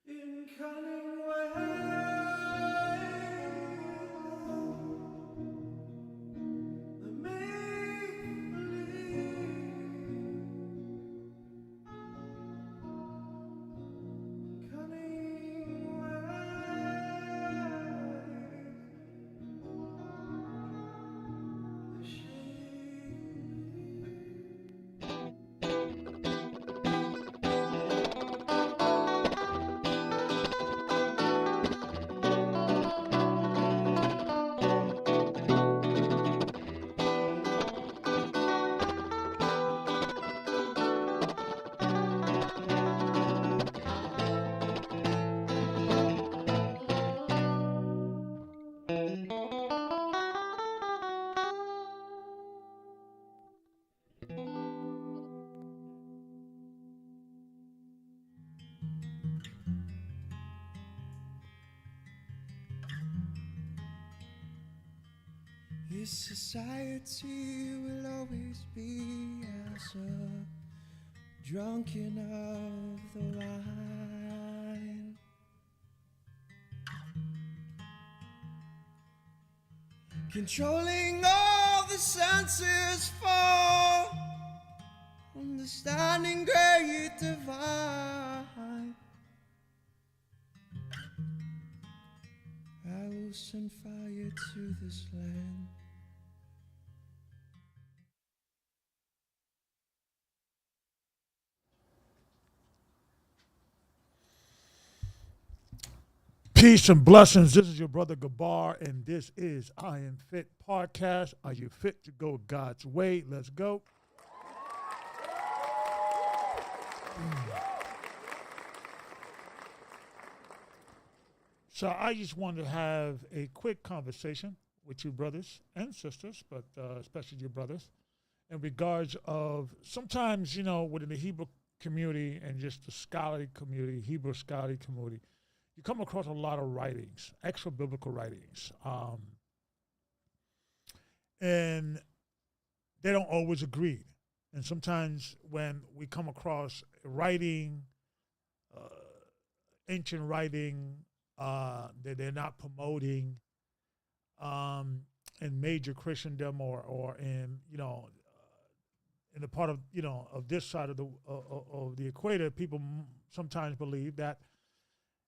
In cunning ways, the make-believe, cunning ways, the This society will always be as a drunken of the wine, controlling all the senses for understanding great divine. I will send fire to this land. Peace and blessings. This is your brother Gabar, and this is IAMFITPodcast. Are you fit to go God's way? Let's go. So I just wanted to have a quick conversation with you brothers and sisters, but especially your brothers, in regards of sometimes, within the Hebrew community and just the scholarly community, Hebrew scholarly community, you come across a lot of writings, extra biblical writings. And they don't always agree. And sometimes when we come across writing, ancient writing, that they're not promoting in major Christendom or in, in the part of, of this side of the equator, people sometimes believe that,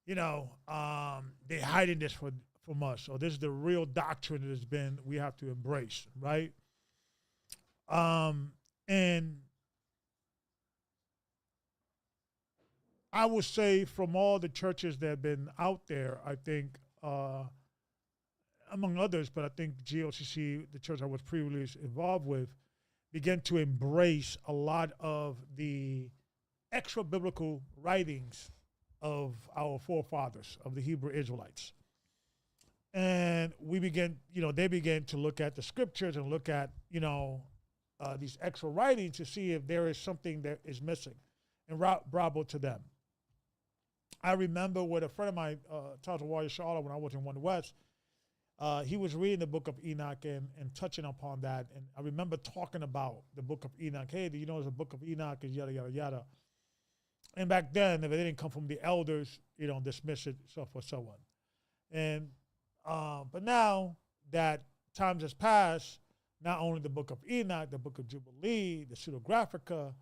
they're hiding this from us, or this is the real doctrine that has been, we have to embrace, right? And I would say from all the churches that have been out there, I think, among others, but I think GLCC, the church I was previously involved with, began to embrace a lot of the extra biblical writings of our forefathers, of the Hebrew Israelites. And we began, they began to look at the scriptures and look at, these extra writings to see if there is something that is missing. And bravo to them. I remember with a friend of mine, Tasha Warrior Charlotte, when I was in One West, he was reading the book of Enoch and touching upon that. And I remember talking about the book of Enoch. Hey, do you know there's a book of Enoch and yada, yada, yada. And back then, if it didn't come from the elders, dismiss it, so forth, so on. And, but now that times has passed, not only the book of Enoch, the book of Jubilee, the Pseudographica,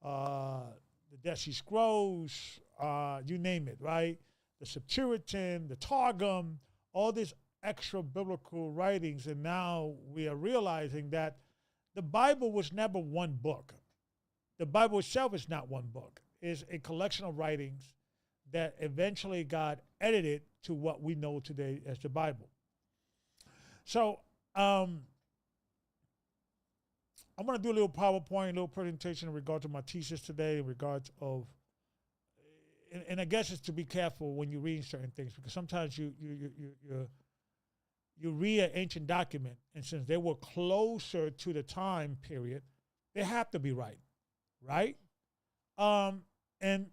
the Dead Sea Scrolls, you name it, right? The Septuagint, the Targum, all these extra biblical writings, and now we are realizing that the Bible was never one book. The Bible itself is not one book. It's a collection of writings that eventually got edited to what we know today as the Bible. So I'm going to do a little PowerPoint, a little presentation in regard to my thesis today, in regards of, and I guess it's to be careful when you're reading certain things, because sometimes you read an ancient document, and since they were closer to the time period, they have to be right? And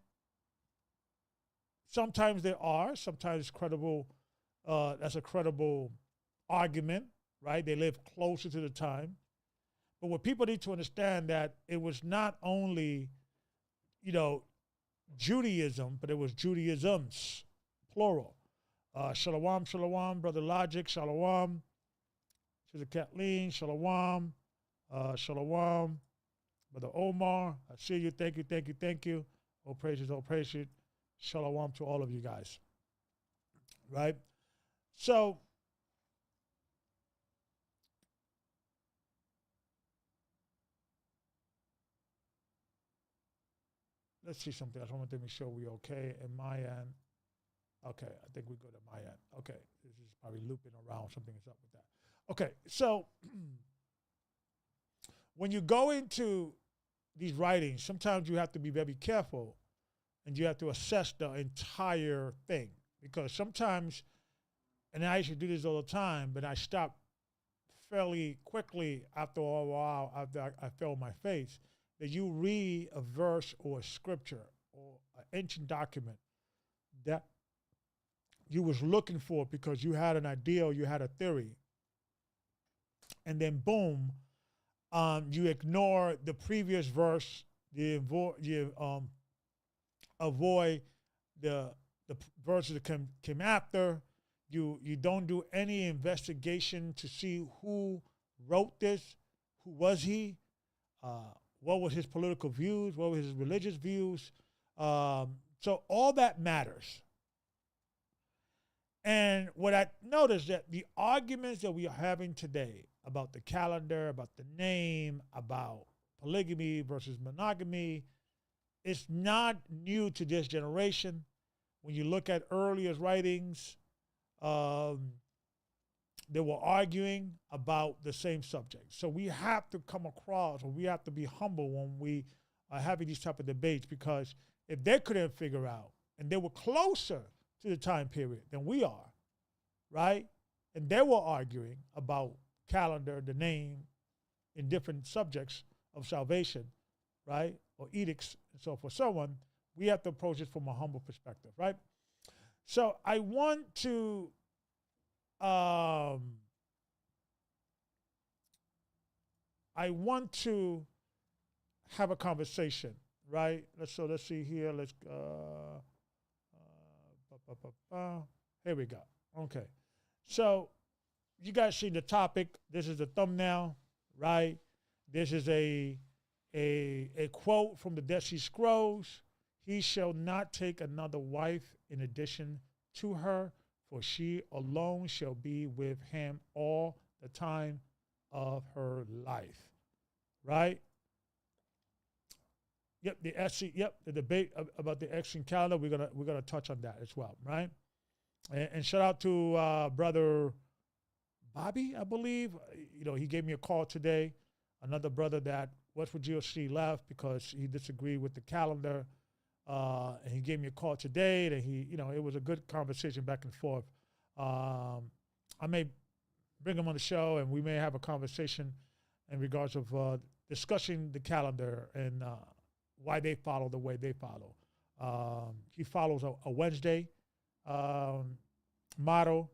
sometimes they are, sometimes it's credible, that's a credible argument, right? They live closer to the time. But what people need to understand that it was not only, Judaism, but it was Judaisms, plural. Shalom, shalom, Brother Logic, shalom. Sister Kathleen, shalom. Shalom. Brother Omar, I see you, thank you, thank you, thank you. All praises, all praises. Shalom to all of you guys, right? So, let's see something else. I want to make sure we're okay in my end. Okay, I think we're good at my end. Okay, this is probably looping around. Something is up with that. Okay, so when you go into these writings, sometimes you have to be very careful and you have to assess the entire thing, because sometimes, and I used to do this all the time, but I stopped fairly quickly after a while, after I fell on my face, that you read a verse or a scripture or an ancient document that you was looking for because you had an idea or you had a theory, and then boom, you ignore the previous verse, you avoid the verses that came after. You don't do any investigation to see who wrote this, who was he, what was his political views, what were his religious views. So all that matters. And what I noticed that the arguments that we are having today about the calendar, about the name, about polygamy versus monogamy, it's not new to this generation. When you look at earlier writings, they were arguing about the same subject. So we have to come across, or we have to be humble when we are having these type of debates, because if they couldn't figure out, and they were closer to the time period than we are, right? And they were arguing about calendar, the name, in different subjects of salvation, right, or edicts and so for someone, we have to approach it from a humble perspective, right? So I want to have a conversation, right? Let's see here. Here we go. Okay. So you guys see the topic. This is the thumbnail, right? This is a quote from the Dead Sea Scrolls. He shall not take another wife in addition to her, for she alone shall be with him all the time of her life. Right? Yep, the debate about the Exodus calendar, we're gonna touch on that as well, right? And shout out to brother Bobby, I believe. He gave me a call today. Another brother that West Virginia left because he disagreed with the calendar. And he gave me a call today, and it was a good conversation back and forth. I may bring him on the show, and we may have a conversation in regards of discussing the calendar and why they follow the way they follow. He follows a Wednesday model,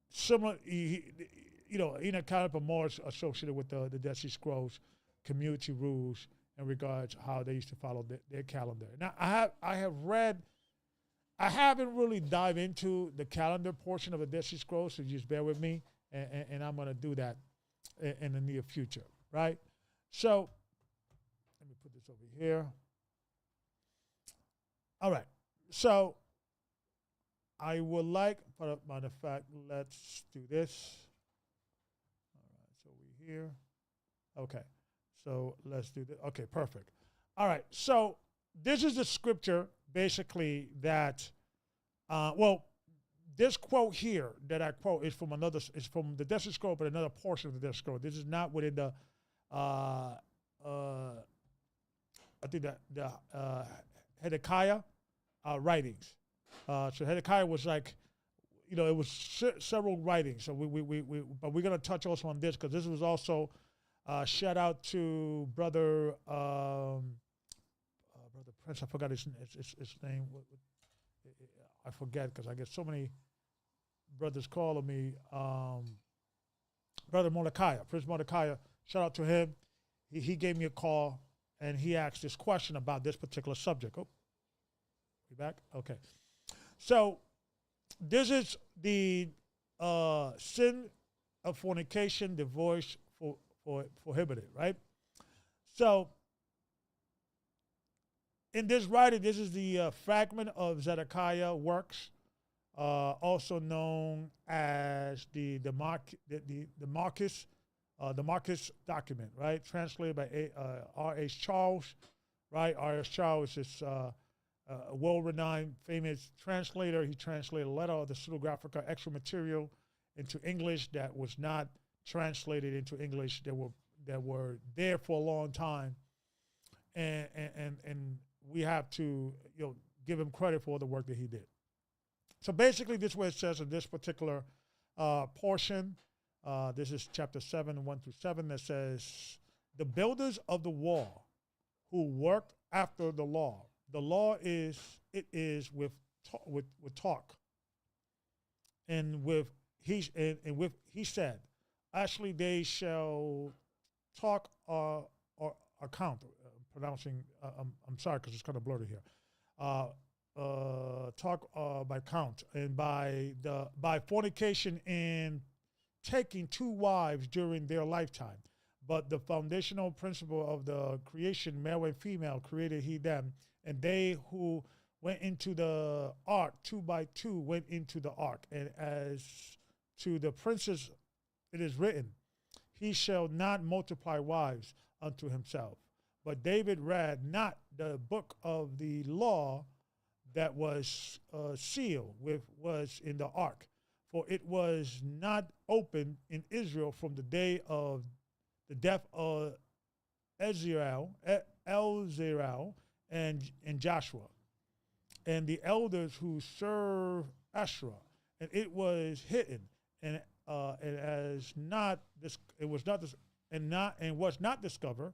similar. Enoch Calendar more associated with the Dead Sea Scrolls community rules in regards to how they used to follow their calendar. Now, I haven't really dived into the calendar portion of the Dead Sea Scrolls, so just bear with me, and I'm going to do that in the near future, right? So, let me put this over here. All right. So, I would like, for matter of fact, let's do this. All right, so we're here. Okay. So let's do this. Okay, perfect. All right. So this is the scripture basically that, this quote here that I quote is from the Dead Sea Scroll, but another portion of the Dead Sea Scroll. This is not within the, I think that the Hezekiah writings. So Hezekiah was like, it was several writings. So but we're gonna touch also on this because this was also. Shout out to brother Prince. I forgot his name. I forget because I get so many brothers calling me. Brother Mordecai, Prince Mordecai. Shout out to him. He gave me a call and he asked this question about this particular subject. Oh, you back? Okay. So this is the sin of fornication, divorce prohibited, right? So in this writing, this is the fragment of Zedekiah works, also known as the Marcus document, right? Translated by R.H. Charles, right? R.H. Charles is a well-renowned, famous translator. He translated a letter of the pseudographica extra material into English that was not translated into English that were there for a long time, and we have to give him credit for the work that he did. So basically, this is what it says in this particular portion. This is chapter 7, 1-7, that says, "The builders of the wall who worked after the law. The law is with talk, and with he said." Actually, they shall talk or account. Pronouncing, I'm sorry because it's kind of blurry here. Talk by count and by fornication and taking two wives during their lifetime. But the foundational principle of the creation, male and female, created he them, and they who went into the ark 2 by 2 went into the ark. And as to the princes, it is written, he shall not multiply wives unto himself. But David read not the book of the law that was sealed was in the ark, for it was not opened in Israel from the day of the death of Elzerah and Joshua, and the elders who served Asherah, and it was hidden, and it was not and was not discovered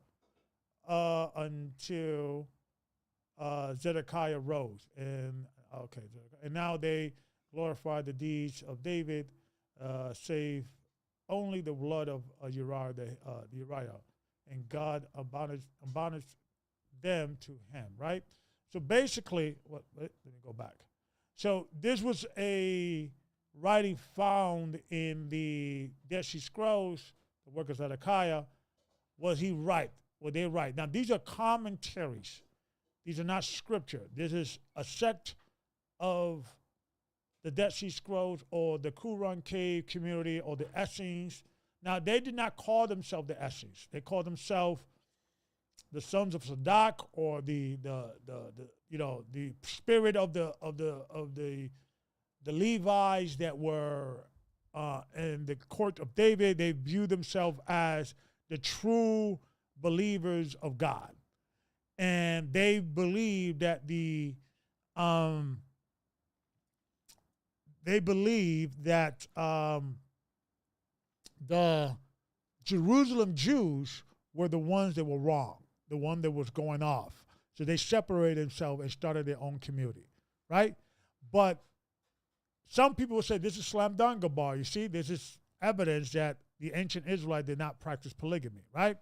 until Zedekiah rose. And now they glorify the deeds of David, save only the blood of Uriah, and God abolished them to him, right? So basically, let me go back. So this was a writing found in the Dead Sea Scrolls, the work of Zedekiah. Was he right? Were they right? Now, these are commentaries. These are not scripture. This is a sect of the Dead Sea Scrolls or the Qumran Cave community or the Essenes. Now, they did not call themselves the Essenes. They called themselves the sons of Sadak, or the spirit of the Levites that were in the court of David. They viewed themselves as the true believers of God, and they believed that the Jerusalem Jews were the ones that were wrong, the one that was going off. So they separated themselves and started their own community, right? But some people will say this is slam dunk, Gabar. You see, this is evidence that the ancient Israelites did not practice polygamy, right?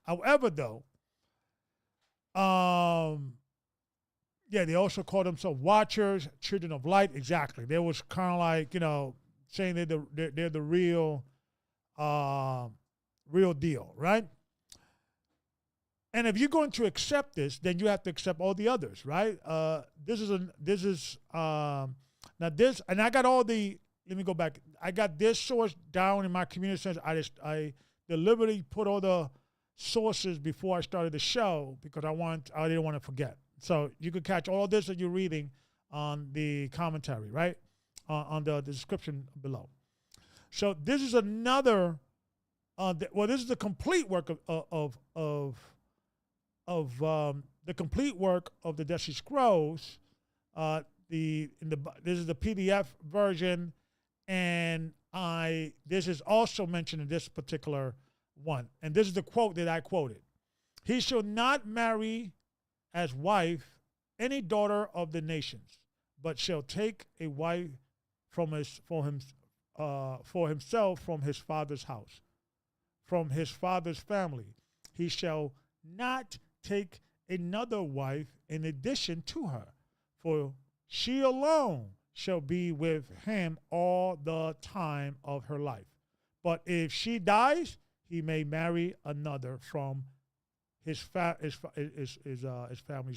However, though, they also called themselves watchers, children of light. Exactly. They was kind of like, saying they're the real deal, right? And if you're going to accept this, then you have to accept all the others, right? And I got all the. Let me go back. I got this source down in my community center. I deliberately put all the sources before I started the show because I didn't want to forget. So you could catch all this that you're reading on the commentary, right? On the description below. So this is another. This is the complete work of the complete work of the Dead Sea Scrolls. This is the PDF version, and this is also mentioned in this particular one. And this is the quote that I quoted. He shall not marry as wife any daughter of the nations, but shall take a wife for himself from his father's house, from his father's family. He shall not take another wife in addition to her, for she alone shall be with him all the time of her life. But if she dies, he may marry another from his family's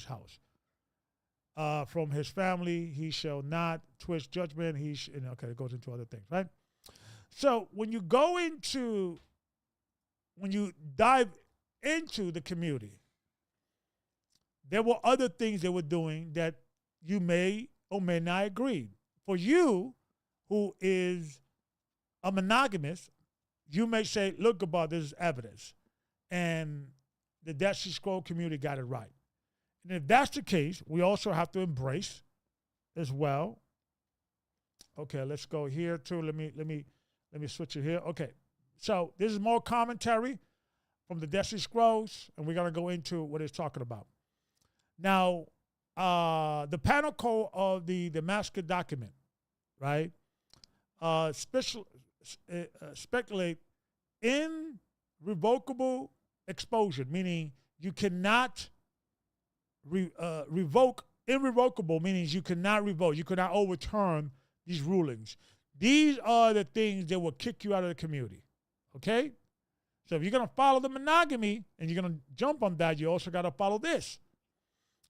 house. From his family, he shall not twist judgment. It goes into other things, right? So when you dive into the community, there were other things they were doing that you may or may not agree. For you, who is a monogamist, you may say, look, about this is evidence. And the Dead Sea Scroll community got it right. And if that's the case, we also have to embrace as well. Okay, let's go here too. Let me switch it here. Okay, so this is more commentary from the Dead Sea Scrolls, and we're going to go into what it's talking about. Now, the panel code of the Damascus document, right, speculate irrevocable expulsion, meaning you cannot revoke. Irrevocable meaning you cannot revoke, you cannot overturn these rulings. These are the things that will kick you out of the community, okay? So if you're going to follow the monogamy and you're going to jump on that, you also got to follow this.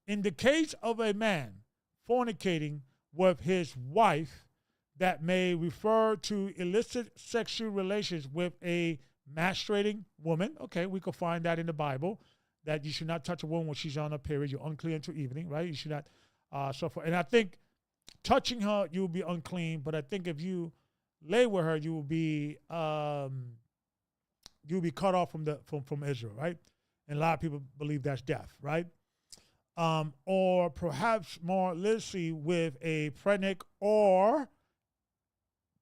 In the case of a man fornicating with his wife, that may refer to illicit sexual relations with a menstruating woman. Okay, we could find that in the Bible, that you should not touch a woman when she's on a period. You're unclean until evening, right? You should not so forth. And I think touching her, you will be unclean. But I think if you lay with her, you will be cut off from Israel, right? And a lot of people believe that's death, right? Or perhaps more literally with a pregnant or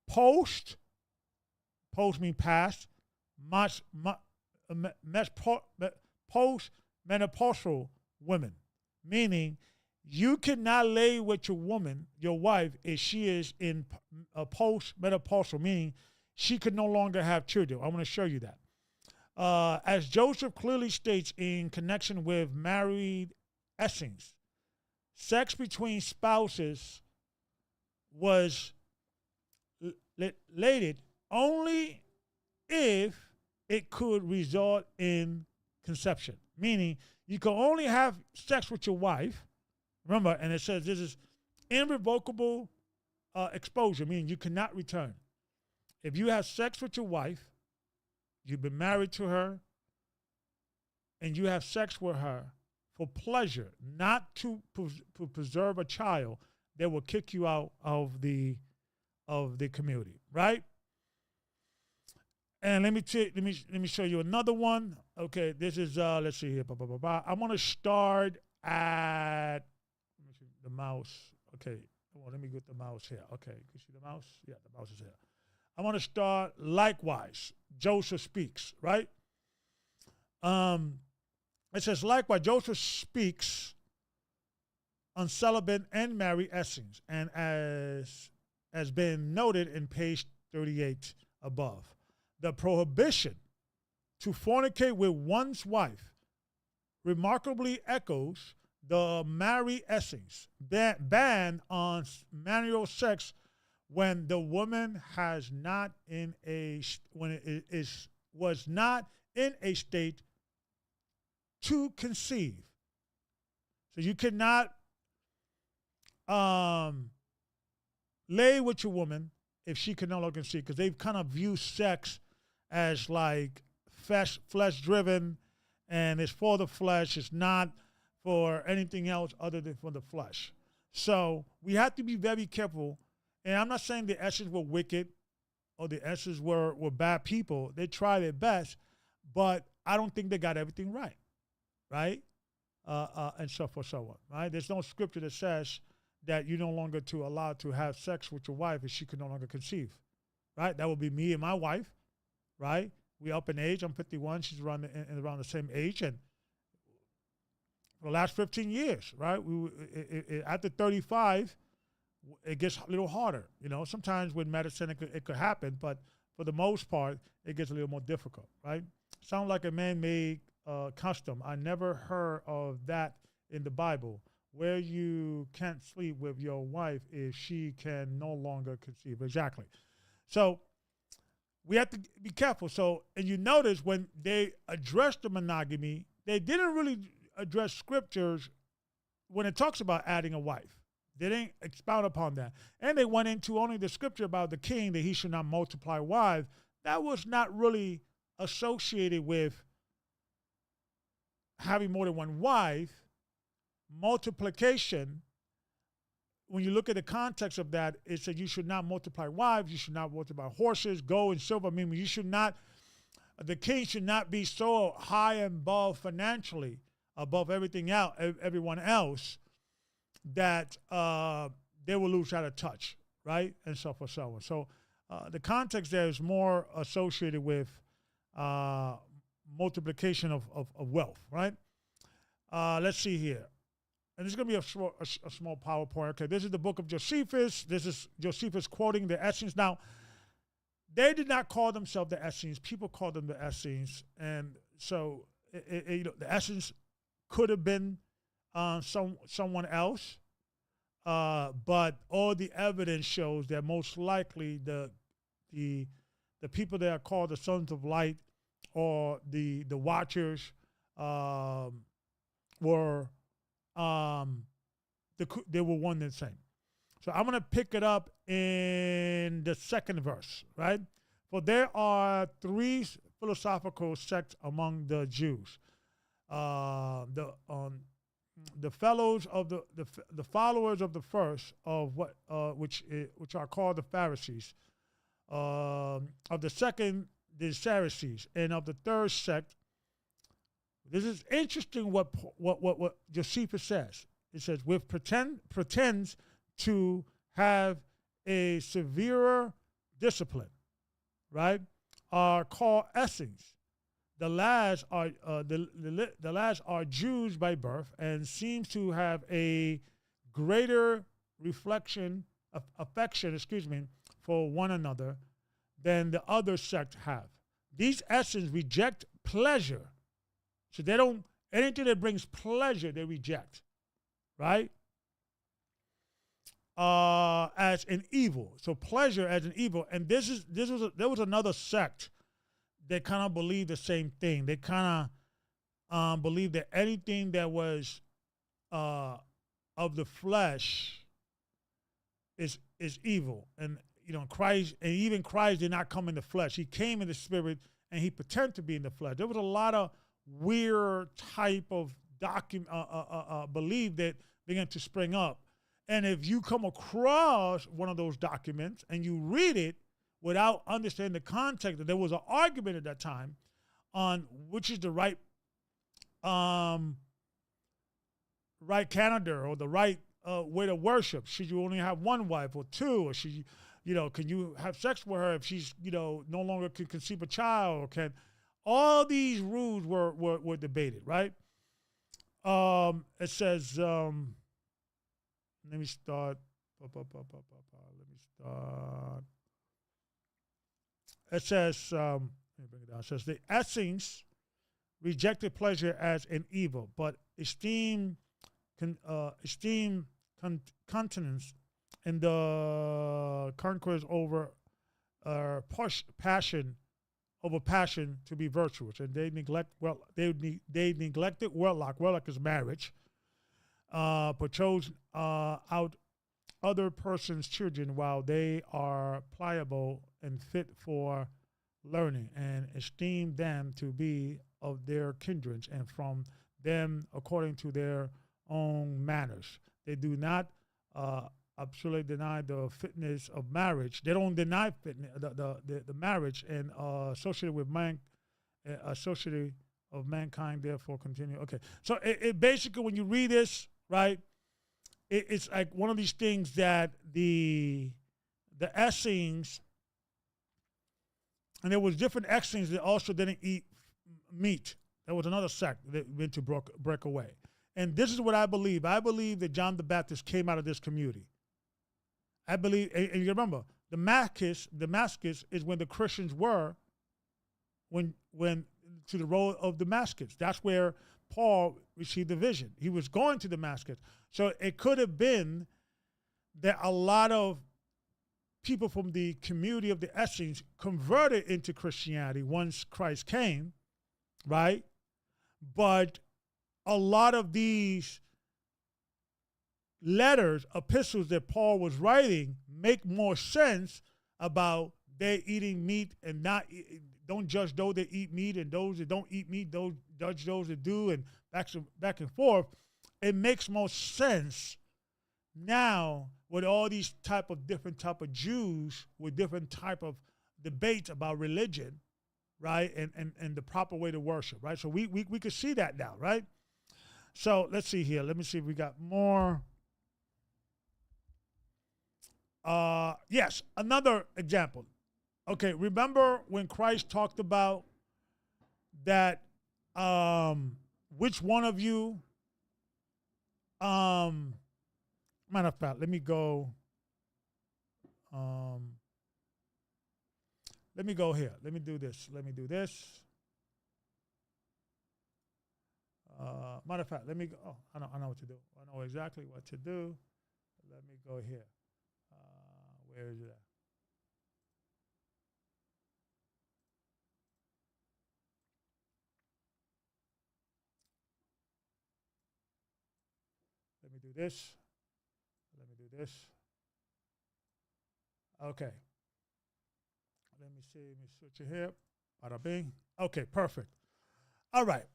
post mean past, post-menopausal women, meaning you cannot lay with your wife, if she is in a post-menopausal, meaning she could no longer have children. I want to show you that. As Joseph clearly states in connection with married Essenes, sex between spouses was related only if it could result in conception, meaning you can only have sex with your wife. Remember, and it says this is irrevocable exposure, meaning you cannot return. If you have sex with your wife, you've been married to her, and you have sex with her for pleasure, not to preserve a child, they will kick you out of the community, right? And let me show you another one. Okay, this is let's see here. I'm gonna start at the mouse. Okay, well, let me get the mouse here. Okay, you see the mouse? Yeah, the mouse is here. I want to start likewise. Joseph speaks, right? It says likewise. Joseph speaks on celibate and married Essenes, and as been noted in page 38 above, the prohibition to fornicate with one's wife remarkably echoes the married Essenes ban on manual sex when the woman was not in a state to conceive. So you cannot lay with your woman if she can no longer conceive, because they've kind of viewed sex as like flesh driven, and it's for the flesh. It's not for anything else other than for the flesh. So we have to be very careful. And I'm not saying the Essenes were wicked or the Essenes were bad people. They tried their best, but I don't think they got everything right, right? And so forth, so on, right? There's no scripture that says that you're no longer allowed to have sex with your wife if she can no longer conceive, right? That would be me and my wife, right? We up in age. I'm 51. She's around the same age, and for the last 15 years, right? After 35, it gets a little harder. You know, sometimes with medicine it could happen, but for the most part, it gets a little more difficult, right? Sound like a man-made custom. I never heard of that in the Bible, where you can't sleep with your wife if she can no longer conceive. Exactly. So we have to be careful. So, and you notice when they addressed the monogamy, they didn't really address scriptures when it talks about adding a wife. They didn't expound upon that. And they went into only the scripture about the king, that he should not multiply wives. That was not really associated with having more than one wife. Multiplication, when you look at the context of that, it said you should not multiply wives, you should not multiply horses, gold and silver. I mean, you should not, the king should not be so high and above financially, above everyone else, that they will lose out of touch, right? And so forth, so on. So the context there is more associated with multiplication of wealth, right? Let's see here. And this is going to be a small PowerPoint. Okay, this is the book of Josephus. This is Josephus quoting the Essenes. Now, they did not call themselves the Essenes. People called them the Essenes. And so the Essenes could have been someone else, but all the evidence shows that most likely the people that are called the sons of light or the watchers were they were one and the same. So I'm going to pick it up in the second verse, right? For there are three philosophical sects among the Jews. The followers of the first of which are called the Pharisees, of the second the Sadducees, and of the third sect. This is interesting what Josephus says. It says, which pretends to have a severer discipline, right, are called Essenes. the lads are Jews by birth and seems to have a greater affection, for one another than the other sect have. These Essenes reject pleasure, so they don't anything that brings pleasure they reject, right? As an evil, so pleasure as an evil, and there was another sect that kind of believed the same thing. They kind of believed that anything that was of the flesh is evil, and Christ, and even Christ did not come in the flesh. He came in the spirit, and he pretended to be in the flesh. There was a lot of weird type of belief that began to spring up. And if you come across one of those documents and you read it without understanding the context, that there was an argument at that time on which is the right calendar or the right way to worship. Should you only have one wife or two, or should you, can you have sex with her if she's, no longer can conceive a child, or can all these rules were debated, right? It says, let me start. It says, let me bring it down. It says, the Essenes rejected pleasure as an evil, but esteemed continence in the conquest over passion to be virtuous, and they neglected wedlock. Wedlock is marriage. But chose out other persons' children while they are pliable and fit for learning, and esteem them to be of their kindreds, and from them according to their own manners. They do not absolutely deny the fitness of marriage. They don't deny fitness, the marriage, and associated of mankind. Therefore, continue. Okay, so it basically, when you read this, right, it's like one of these things that the Essenes, and there was different Essenes that also didn't eat meat. There was another sect that went to break away. And this is what I believe. I believe that John the Baptist came out of this community. I believe, and you remember, Damascus is when the Christians were, when to the road of Damascus. That's where Paul received the vision. He was going to Damascus. So it could have been that a lot of people from the community of the Essenes converted into Christianity once Christ came, right? But a lot of these letters, epistles that Paul was writing make more sense about they eating meat and not don't judge those that eat meat, and those that don't eat meat, those judge those that do, and back and forth. It makes more sense now with all these different type of Jews with different type of debates about religion, right, and the proper way to worship, right? So we could see that now, right? So let's see here. Let me see if we got more. Yes, another example. Okay, remember when Christ talked about that, which one of you, matter of fact, let me go here. Let me do this. Matter of fact, let me go. Oh, I know what to do. I know exactly what to do. Let me go here. Where is it at? Let me do this. Okay. Let me see. Let me switch it here. Bada bing. Okay, perfect. All right.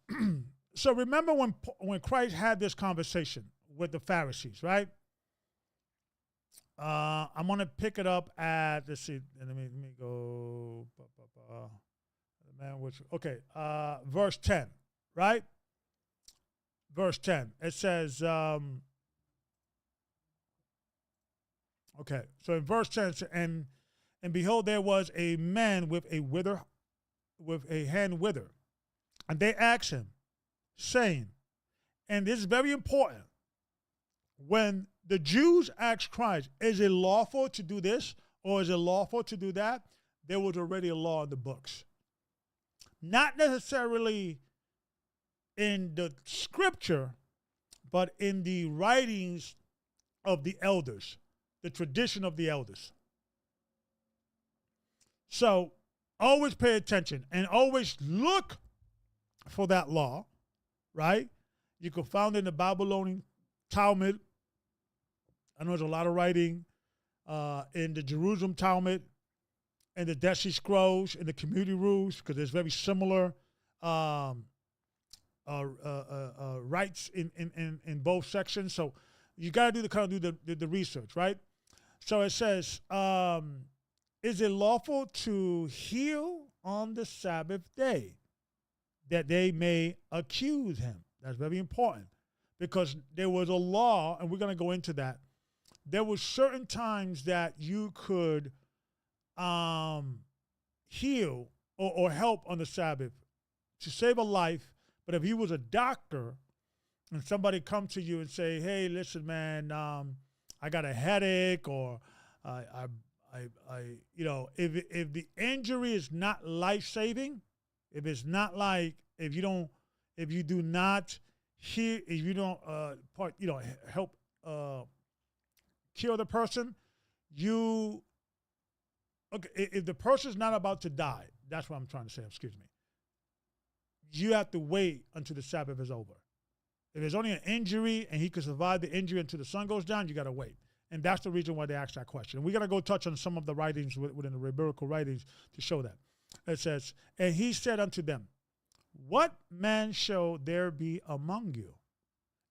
So remember when Christ had this conversation with the Pharisees, right? I'm going to pick it up at, let's see, let me go. Okay, verse 10, right? Verse 10. It says, okay, so in verse 10, and behold, there was a man with a hand withered. And they asked him, saying, and this is very important, when the Jews asked Christ, is it lawful to do this or is it lawful to do that? There was already a law in the books. Not necessarily in the scripture, but in the writings of the elders, the tradition of the elders. So always pay attention and always look for that law, right? You can find it in the Babylonian Talmud. I know there's a lot of writing in the Jerusalem Talmud, in the Dead Sea Scrolls, in the community rules, because there's very similar rights in both sections. So you got to do the research, right? So it says, is it lawful to heal on the Sabbath day, that they may accuse him? That's very important, because there was a law, and we're going to go into that. There were certain times that you could heal or help on the Sabbath to save a life. But if you was a doctor and somebody come to you and say, hey, listen, man, I got a headache, or if the injury is not life-saving, if it's not like, if you don't help cure the person, if the person's not about to die, that's what I'm trying to say, excuse me, you have to wait until the Sabbath is over. If there's only an injury and he could survive the injury until the sun goes down, you got to wait. And that's the reason why they asked that question. And we're going to go touch on some of the writings within the rabbinical writings to show that. It says, and he said unto them, what man shall there be among you?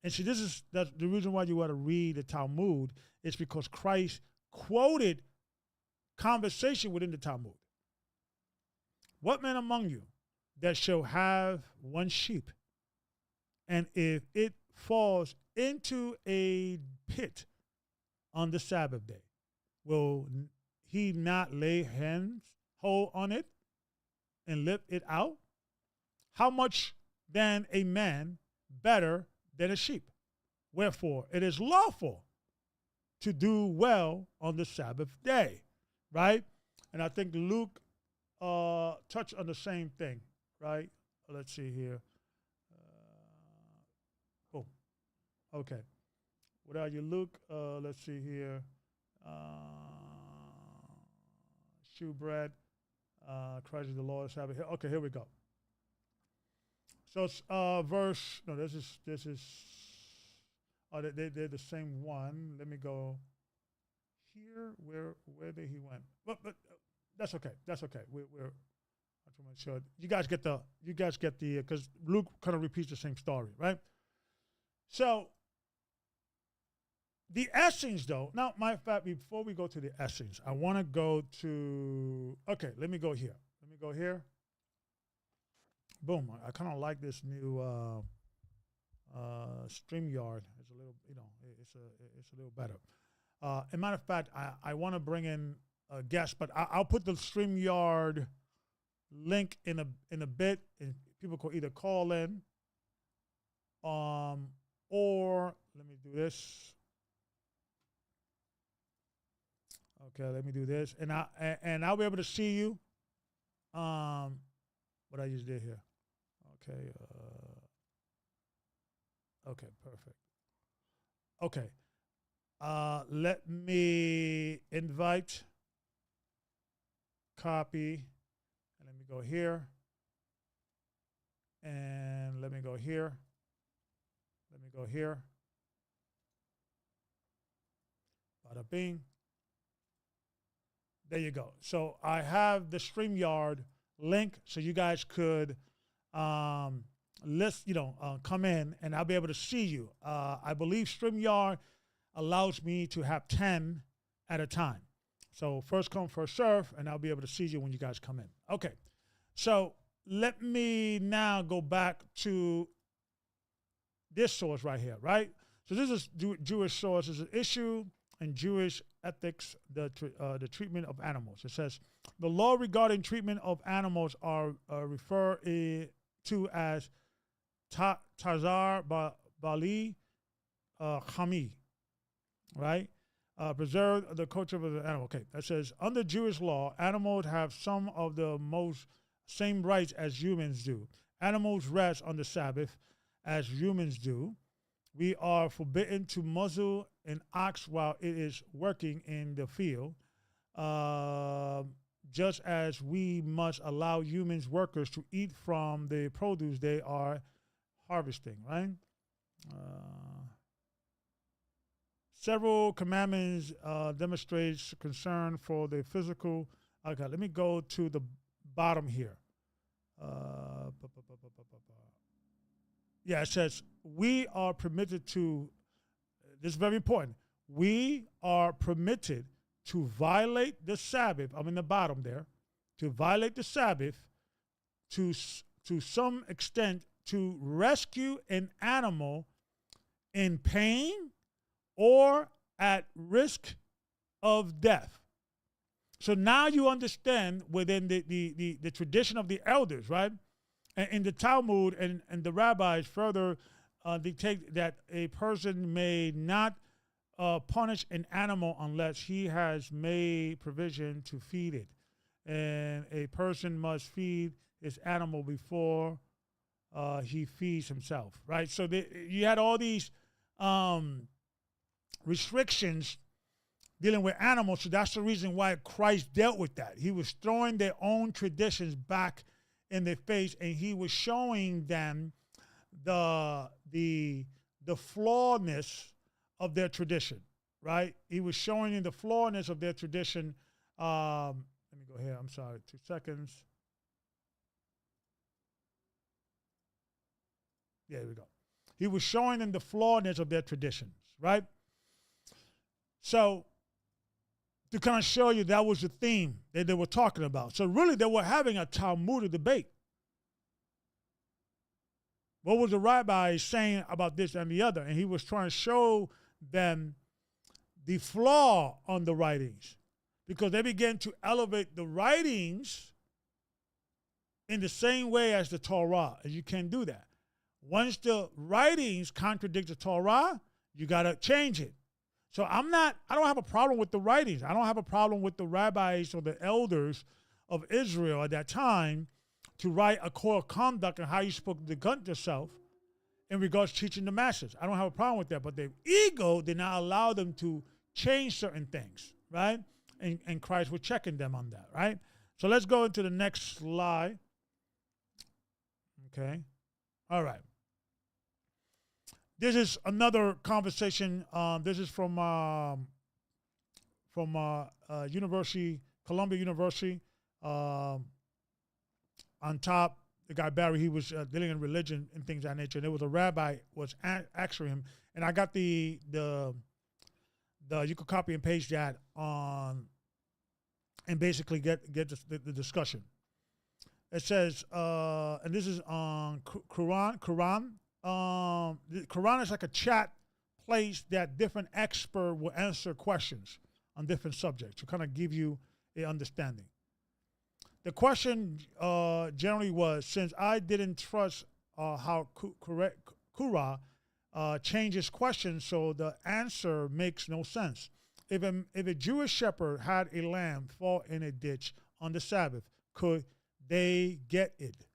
And see, that's the reason why you want to read the Talmud, is because Christ quoted conversation within the Talmud. What man among you that shall have one sheep, and if it falls into a pit on the Sabbath day, will he not lay hold on it and lift it out? How much then a man better than a sheep? Wherefore it is lawful to do well on the Sabbath day, right? And I think Luke touched on the same thing, right? Let's see here. Okay. What are you, Luke? Let's see here. Shewbread. Christ is the Lord of Sabbath. Okay, here we go. So it's verse. No, this is. Oh, they're the same one. Let me go here. Where did he went? But that's okay. That's okay. We're. I just want to make sure you guys get the because Luke kind of repeats the same story, right? So the Essenes, though. Now, matter of fact, before we go to the Essenes, I want to go to. Okay, let me go here. Boom! I kind of like this new SteamYard. It's a little, it's a little better. As a matter of fact, I want to bring in a guest, but I'll put the SteamYard link in a bit, and people can either call in, or let me do this. Okay, let me do this, and I'll be able to see you. What I just did here. Okay. Okay, perfect. Okay. Let me invite, copy, and let me go here. And let me go here. Let me go here. Bada bing. There you go. So I have the StreamYard link, so you guys could come in, and I'll be able to see you. I believe StreamYard allows me to have 10 at a time. So first come, first serve, and I'll be able to see you when you guys come in. Okay. So let me now go back to this source right here, right? So this is Jewish source. It's an issue in Jewish ethics, the treatment of animals. It says, the law regarding treatment of animals are refer to as Tazar Bali Chami, right? Preserve the culture of the animal. Okay, that says, under Jewish law, animals have some of the most same rights as humans do. Animals rest on the Sabbath as humans do. We are forbidden to muzzle an ox while it is working in the field, just as we must allow humans workers to eat from the produce they are harvesting, right? Several commandments demonstrates concern for the physical. Okay, let me go to the bottom here. Yeah, it says, we are permitted to, this is very important, we are permitted to violate the Sabbath, I'm in the bottom there, to violate the Sabbath to some extent to rescue an animal in pain or at risk of death. So now you understand within the tradition of the elders, right? And in the Talmud and the rabbis further dictate that a person may not punish an animal unless he has made provision to feed it. And a person must feed his animal before he feeds himself, right? So you had all these restrictions dealing with animals, so that's the reason why Christ dealt with that. He was throwing their own traditions back in their face, and he was showing them the flawedness of their tradition, right? He was showing them the flawedness of their tradition. Let me go here. I'm sorry, 2 seconds. Yeah, here we go. He was showing them the flawedness of their traditions, right? So to kind of show you that was the theme that they were talking about. So really they were having a Talmudic debate. What was the rabbi saying about this and the other? And he was trying to show them the flaw on the writings, because they began to elevate the writings in the same way as the Torah. And you can't do that. Once the writings contradict the Torah, you got to change it. So I don't have a problem with the writings. I don't have a problem with the rabbis or the elders of Israel at that time to write a code of conduct and how you're supposed to conduct yourself in regards to teaching the masses. I don't have a problem with that. But their ego did not allow them to change certain things, right? And Christ was checking them on that, right? So let's go into the next slide. Okay. All right. This is another conversation. This is from University, Columbia University. On top, the guy Barry, he was dealing in religion and things of that nature. And there was a rabbi was answering him, and I got the you could copy and paste that on, and basically get the discussion. It says, and this is on Quran. The Quran is like a chat place that different experts will answer questions on different subjects to kind of give you an understanding. The question generally was, since I didn't trust how Qur'an changes questions, so the answer makes no sense. If a Jewish shepherd had a lamb fall in a ditch on the Sabbath, could they get it?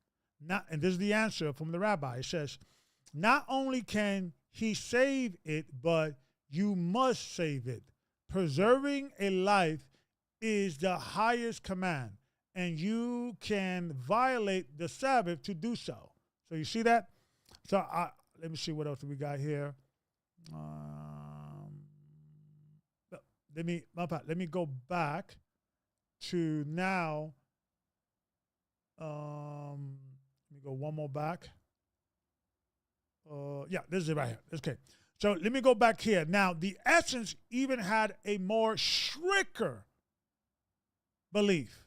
Not, and this is the answer from the rabbi. It says, not only can he save it, but you must save it. Preserving a life is the highest command, and you can violate the Sabbath to do so. So you see that? So let me see what else we got here. Let me go back to now. Let me go one more back. Yeah, this is it right here. Okay. So let me go back here. Now, the Essenes even had a more stricter belief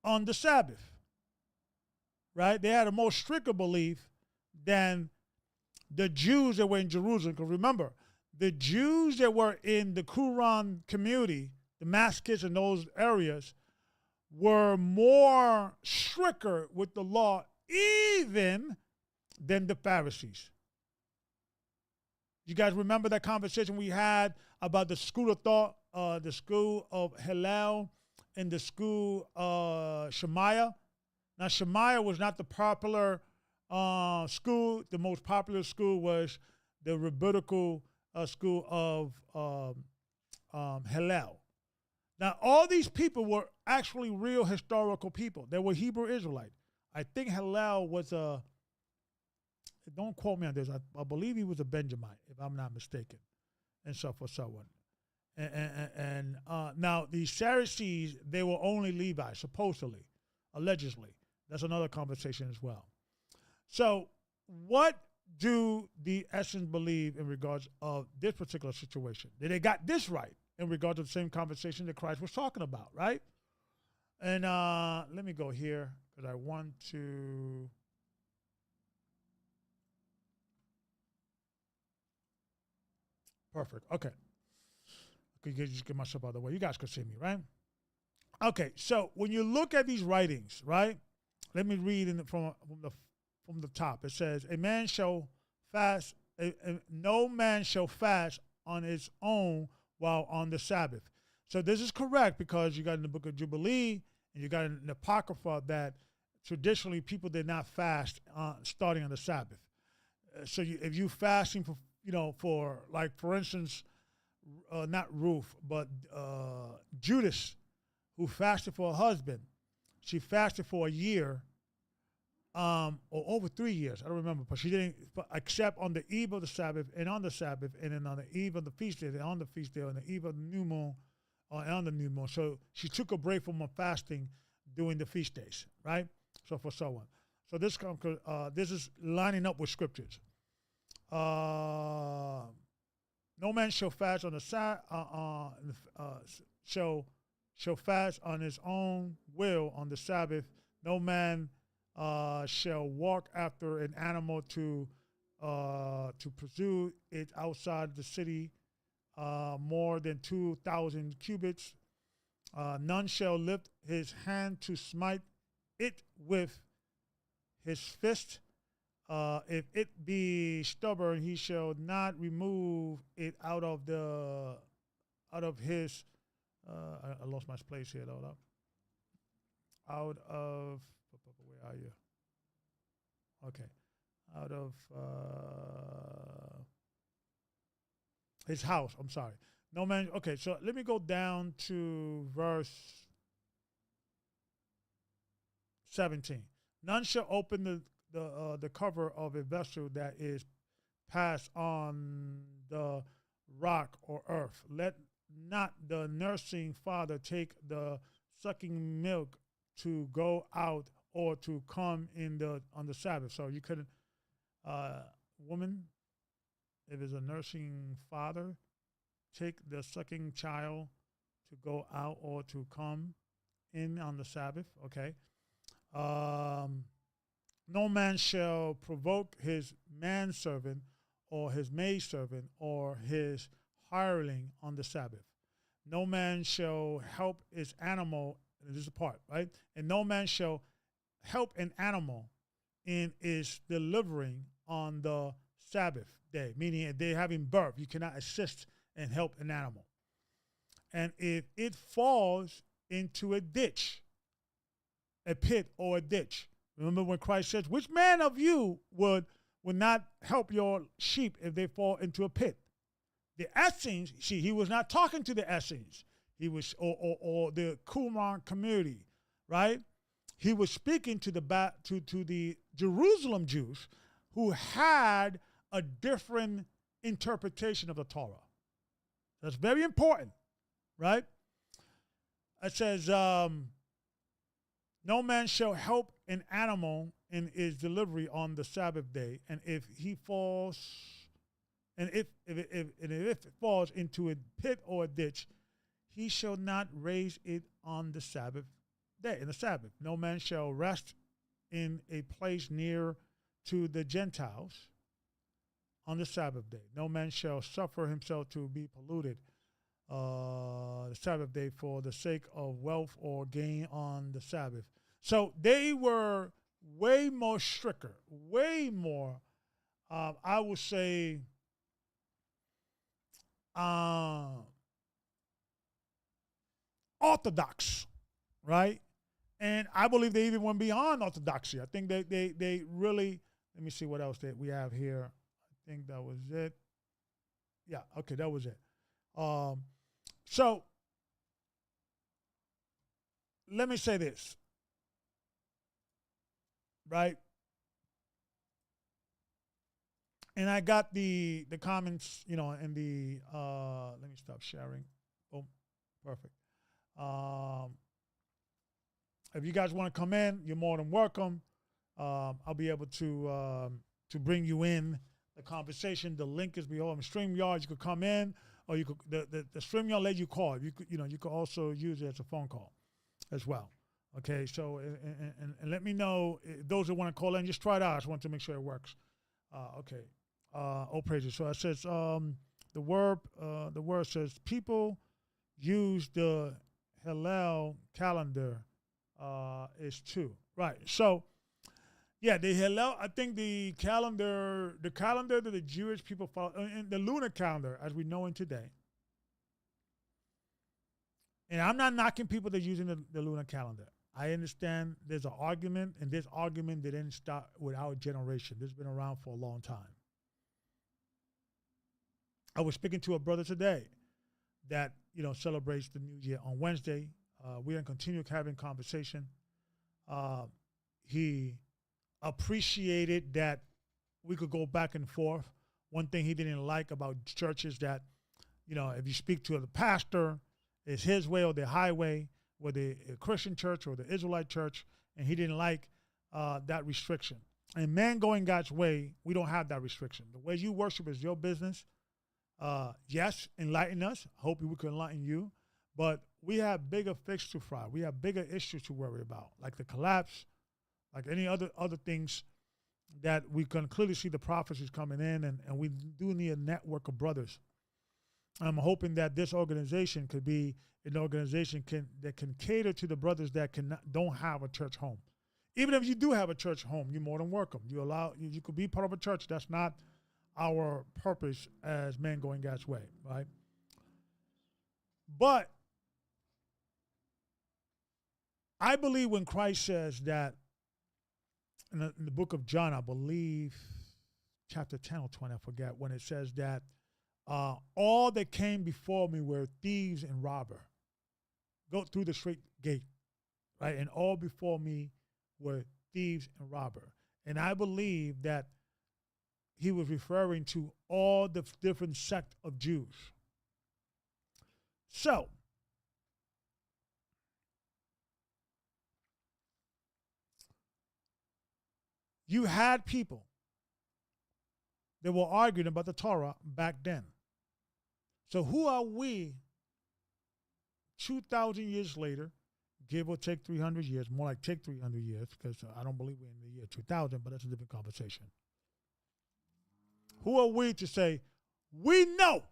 on the Sabbath, right? They had a more stricter belief than the Jews that were in Jerusalem. Because remember, the Jews that were in the Qumran community, Damascus and those areas, were more stricter with the law even than the Pharisees. You guys remember that conversation we had about the school of thought, the school of Hillel and the school of Shemaiah? Now, Shemaiah was not the popular school. The most popular school was the rabbinical school of Hillel. Now, all these people were actually real historical people. They were Hebrew Israelite. I think Hillel was don't quote me on this, I believe he was a Benjamite, if I'm not mistaken, and so forth, so on. And now, the Sadducees, they were only Levites, supposedly, allegedly. That's another conversation as well. So, what do the Essenes believe in regards of this particular situation? They got this right in regards to the same conversation that Christ was talking about, right? And let me go here because I want to. Perfect. Okay. I could just get myself out of the way. You guys could see me, right? Okay. So when you look at these writings, right? Let me read from the top. It says, "A man shall fast. No man shall fast on his own while on the Sabbath." So this is correct because you got in the Book of Jubilee and you got in the Apocrypha that traditionally people did not fast starting on the Sabbath. So if you fasting for, for like, for instance, not Ruth, but Judas, who fasted for her husband, she fasted for a year, or over 3 years, I don't remember, but she didn't, except on the eve of the Sabbath and on the Sabbath, and then on the eve of the feast day, and on the feast day, on the eve of the new moon, and on the new moon. So she took a break from her fasting during the feast days, right? So for so on. So this is lining up with scriptures. No man shall fast on the shall fast on his own will on the Sabbath. No man shall walk after an animal to pursue it outside the city more than 2,000 cubits. None shall lift his hand to smite it with his fist. If it be stubborn, he shall not remove it out of his. I lost my place here. Hold up. Out of, where are you? Okay, out of his house. I'm sorry. No man. Okay, so let me go down to verse 17. None shall open the cover of a vessel that is passed on the rock or earth. Let not the nursing father take the sucking milk to go out or to come in on the Sabbath. So you couldn't, woman, if it's a nursing father, take the sucking child to go out or to come in on the Sabbath. Okay. No man shall provoke his manservant or his maidservant or his hireling on the Sabbath. No man shall help his animal, and this is the part, right? And no man shall help an animal in its delivering on the Sabbath day, meaning if they're having birth, you cannot assist and help an animal. And if it falls into a ditch, a pit or a ditch, remember when Christ says, which man of you would not help your sheep if they fall into a pit? The Essenes, see, he was not talking to the Essenes. He was, or the Qumran community, right? He was speaking to the Jerusalem Jews who had a different interpretation of the Torah. That's very important, right? It says, no man shall help an animal in his delivery on the Sabbath day, and if he falls, and if it falls into a pit or a ditch, he shall not raise it on the Sabbath day. In the Sabbath, no man shall rest in a place near to the Gentiles on the Sabbath day. No man shall suffer himself to be polluted the Sabbath day for the sake of wealth or gain on the Sabbath. So they were way more stricter, way more, I would say, orthodox, right? And I believe they even went beyond orthodoxy. I think they really, let me see what else that we have here. I think that was it. Yeah, okay, that was it. So let me say this, right? And I got the comments, you know, in the, let me stop sharing. Boom, perfect. If you guys want to come in, you're more than welcome. I'll be able to bring you in the conversation. The link is below on SteamYard. You could come in, or you could the SteamYard let you call. You could also use it as a phone call as well. Okay, so and let me know those that want to call in. Just try it out. I just want to make sure it works. Okay. All praises. So it says the word says people use the Hillel calendar is 2. Right. So yeah, the Hillel, I think the calendar that the Jewish people follow, and the lunar calendar as we know it today. And I'm not knocking people that are using the lunar calendar. I understand there's an argument, and this argument didn't start with our generation. This has been around for a long time. I was speaking to a brother today that, you know, celebrates the New Year on Wednesday. We're going to continue having conversation. He appreciated that we could go back and forth. One thing he didn't like about church is that, you know, if you speak to the pastor, it's his way or the highway, whether a Christian church or the Israelite church, and he didn't like that restriction. And man going God's way, we don't have that restriction. The way you worship is your business. Yes, enlighten us. Hope we can enlighten you. But we have bigger fish to fry. We have bigger issues to worry about, like the collapse, like any other things that we can clearly see the prophecies coming in, and we do need a network of brothers. I'm hoping that this organization could be an organization that can cater to the brothers that don't have a church home. Even if you do have a church home, you're more than welcome. You could be part of a church. That's not our purpose as men going God's way, right? But I believe when Christ says that in the book of John, I believe chapter 10 or 20, I forget, when it says that all that came before me were thieves and robber. Go through the straight gate, right? And all before me were thieves and robber. And I believe that he was referring to all the different sect of Jews. So, you had people that were arguing about the Torah back then. So who are we 2,000 years later, give or take 300 years, more like take 300 years, because I don't believe we're in the year 2000, but that's a different conversation. Who are we to say, we know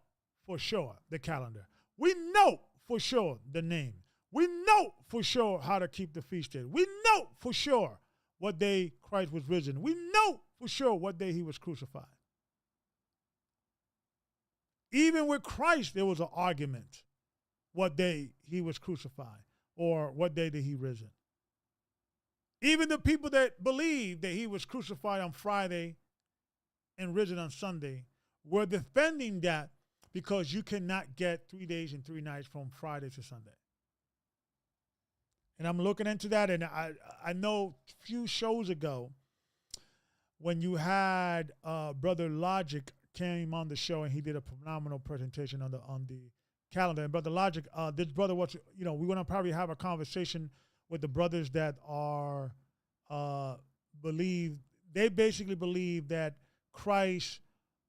for sure the calendar. We know for sure the name. We know for sure how to keep the feast day. We know for sure what day Christ was risen. We know for sure what day he was crucified. Even with Christ, there was an argument what day he was crucified or what day did he risen. Even the people that believed that he was crucified on Friday and risen on Sunday were defending that because you cannot get 3 days and 3 nights from Friday to Sunday. And I'm looking into that, and I know a few shows ago when you had Brother Logic came on the show and he did a phenomenal presentation on the calendar. And Brother Logic, this brother was, we're going to probably have a conversation with the brothers that are they basically believe that Christ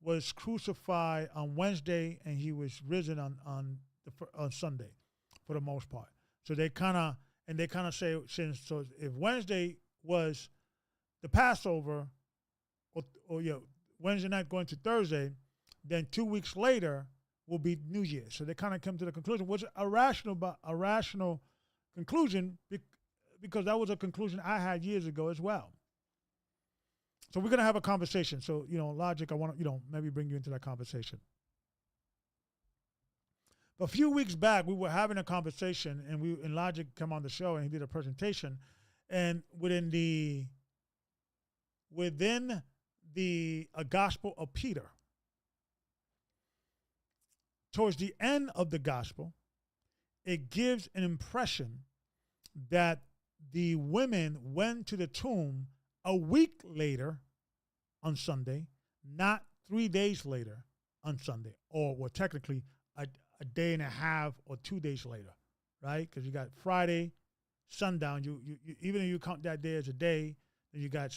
was crucified on Wednesday and he was risen on Sunday for the most part. So they kind of say, so if Wednesday was the Passover, or Wednesday night going to Thursday, then 2 weeks later will be New Year's. So they kind of come to the conclusion, which is a rational conclusion, because that was a conclusion I had years ago as well. So we're going to have a conversation. So, Logic, I want to, maybe bring you into that conversation. But a few weeks back, we were having a conversation, and Logic come on the show, and he did a presentation. And within the Gospel of Peter, towards the end of the Gospel, it gives an impression that the women went to the tomb a week later on Sunday, not 3 days later on Sunday, or well, technically a day and a half or 2 days later, right? Because you got Friday, sundown. You even if you count that day as a day, then you got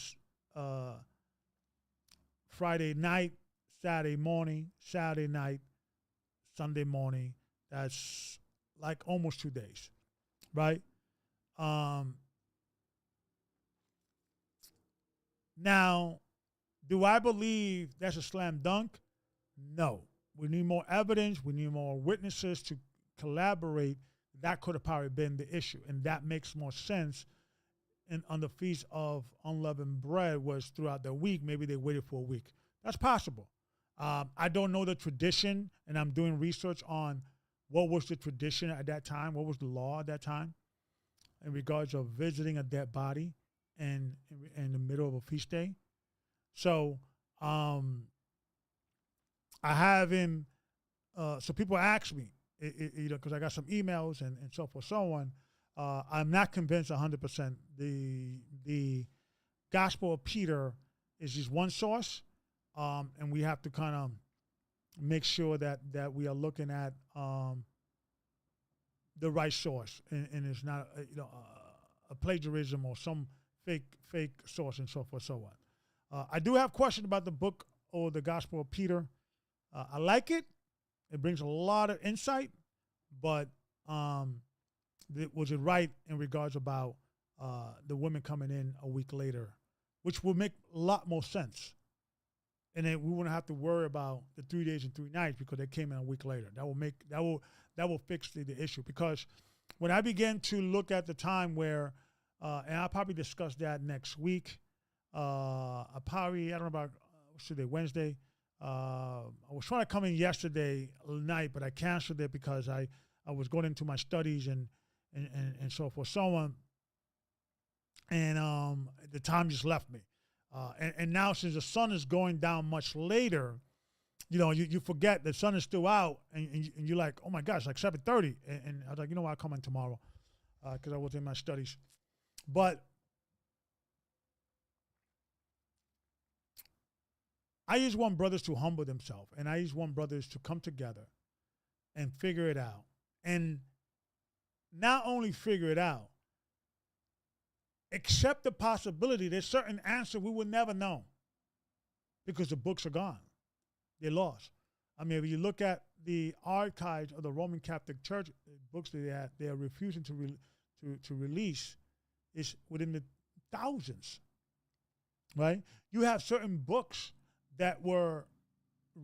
Friday night, Saturday morning, Saturday night, Sunday morning. That's like almost 2 days, right? Now, do I believe that's a slam dunk? No. We need more evidence. We need more witnesses to collaborate. That could have probably been the issue, and that makes more sense. And on the Feast of Unleavened Bread was throughout the week. Maybe they waited for a week. That's possible. I don't know the tradition, and I'm doing research on what was the tradition at that time, what was the law at that time in regards of visiting a dead body in the middle of a feast day. So I have him, so people ask me, because I got some emails and so forth, so on. I'm not convinced 100%. The Gospel of Peter is just one source, and we have to kind of make sure that we are looking at the right source, and it's not a plagiarism or some fake source and so forth, so on. I do have questions about the book or the Gospel of Peter. I like it. It brings a lot of insight, but was it right in regards about the women coming in a week later, which will make a lot more sense. And then we wouldn't have to worry about the 3 days and 3 nights because they came in a week later. That will fix the issue, because when I began to look at the time where, and I'll probably discuss that next week. I don't know about what's today, Wednesday. I was trying to come in yesterday night, but I canceled it because I was going into my studies and so forth, so on. And the time just left me. And now since the sun is going down much later, you forget the sun is still out, and you're like, oh my gosh, like 7:30. And I was like, you know what, I'll come in tomorrow because I was in my studies. But I just want brothers to humble themselves, and I just want brothers to come together and figure it out. And not only figure it out, accept the possibility there's certain answer we will never know because the books are gone. They're lost. I mean, if you look at the archives of the Roman Catholic Church books that they are refusing to release, is within the thousands, right? You have certain books that were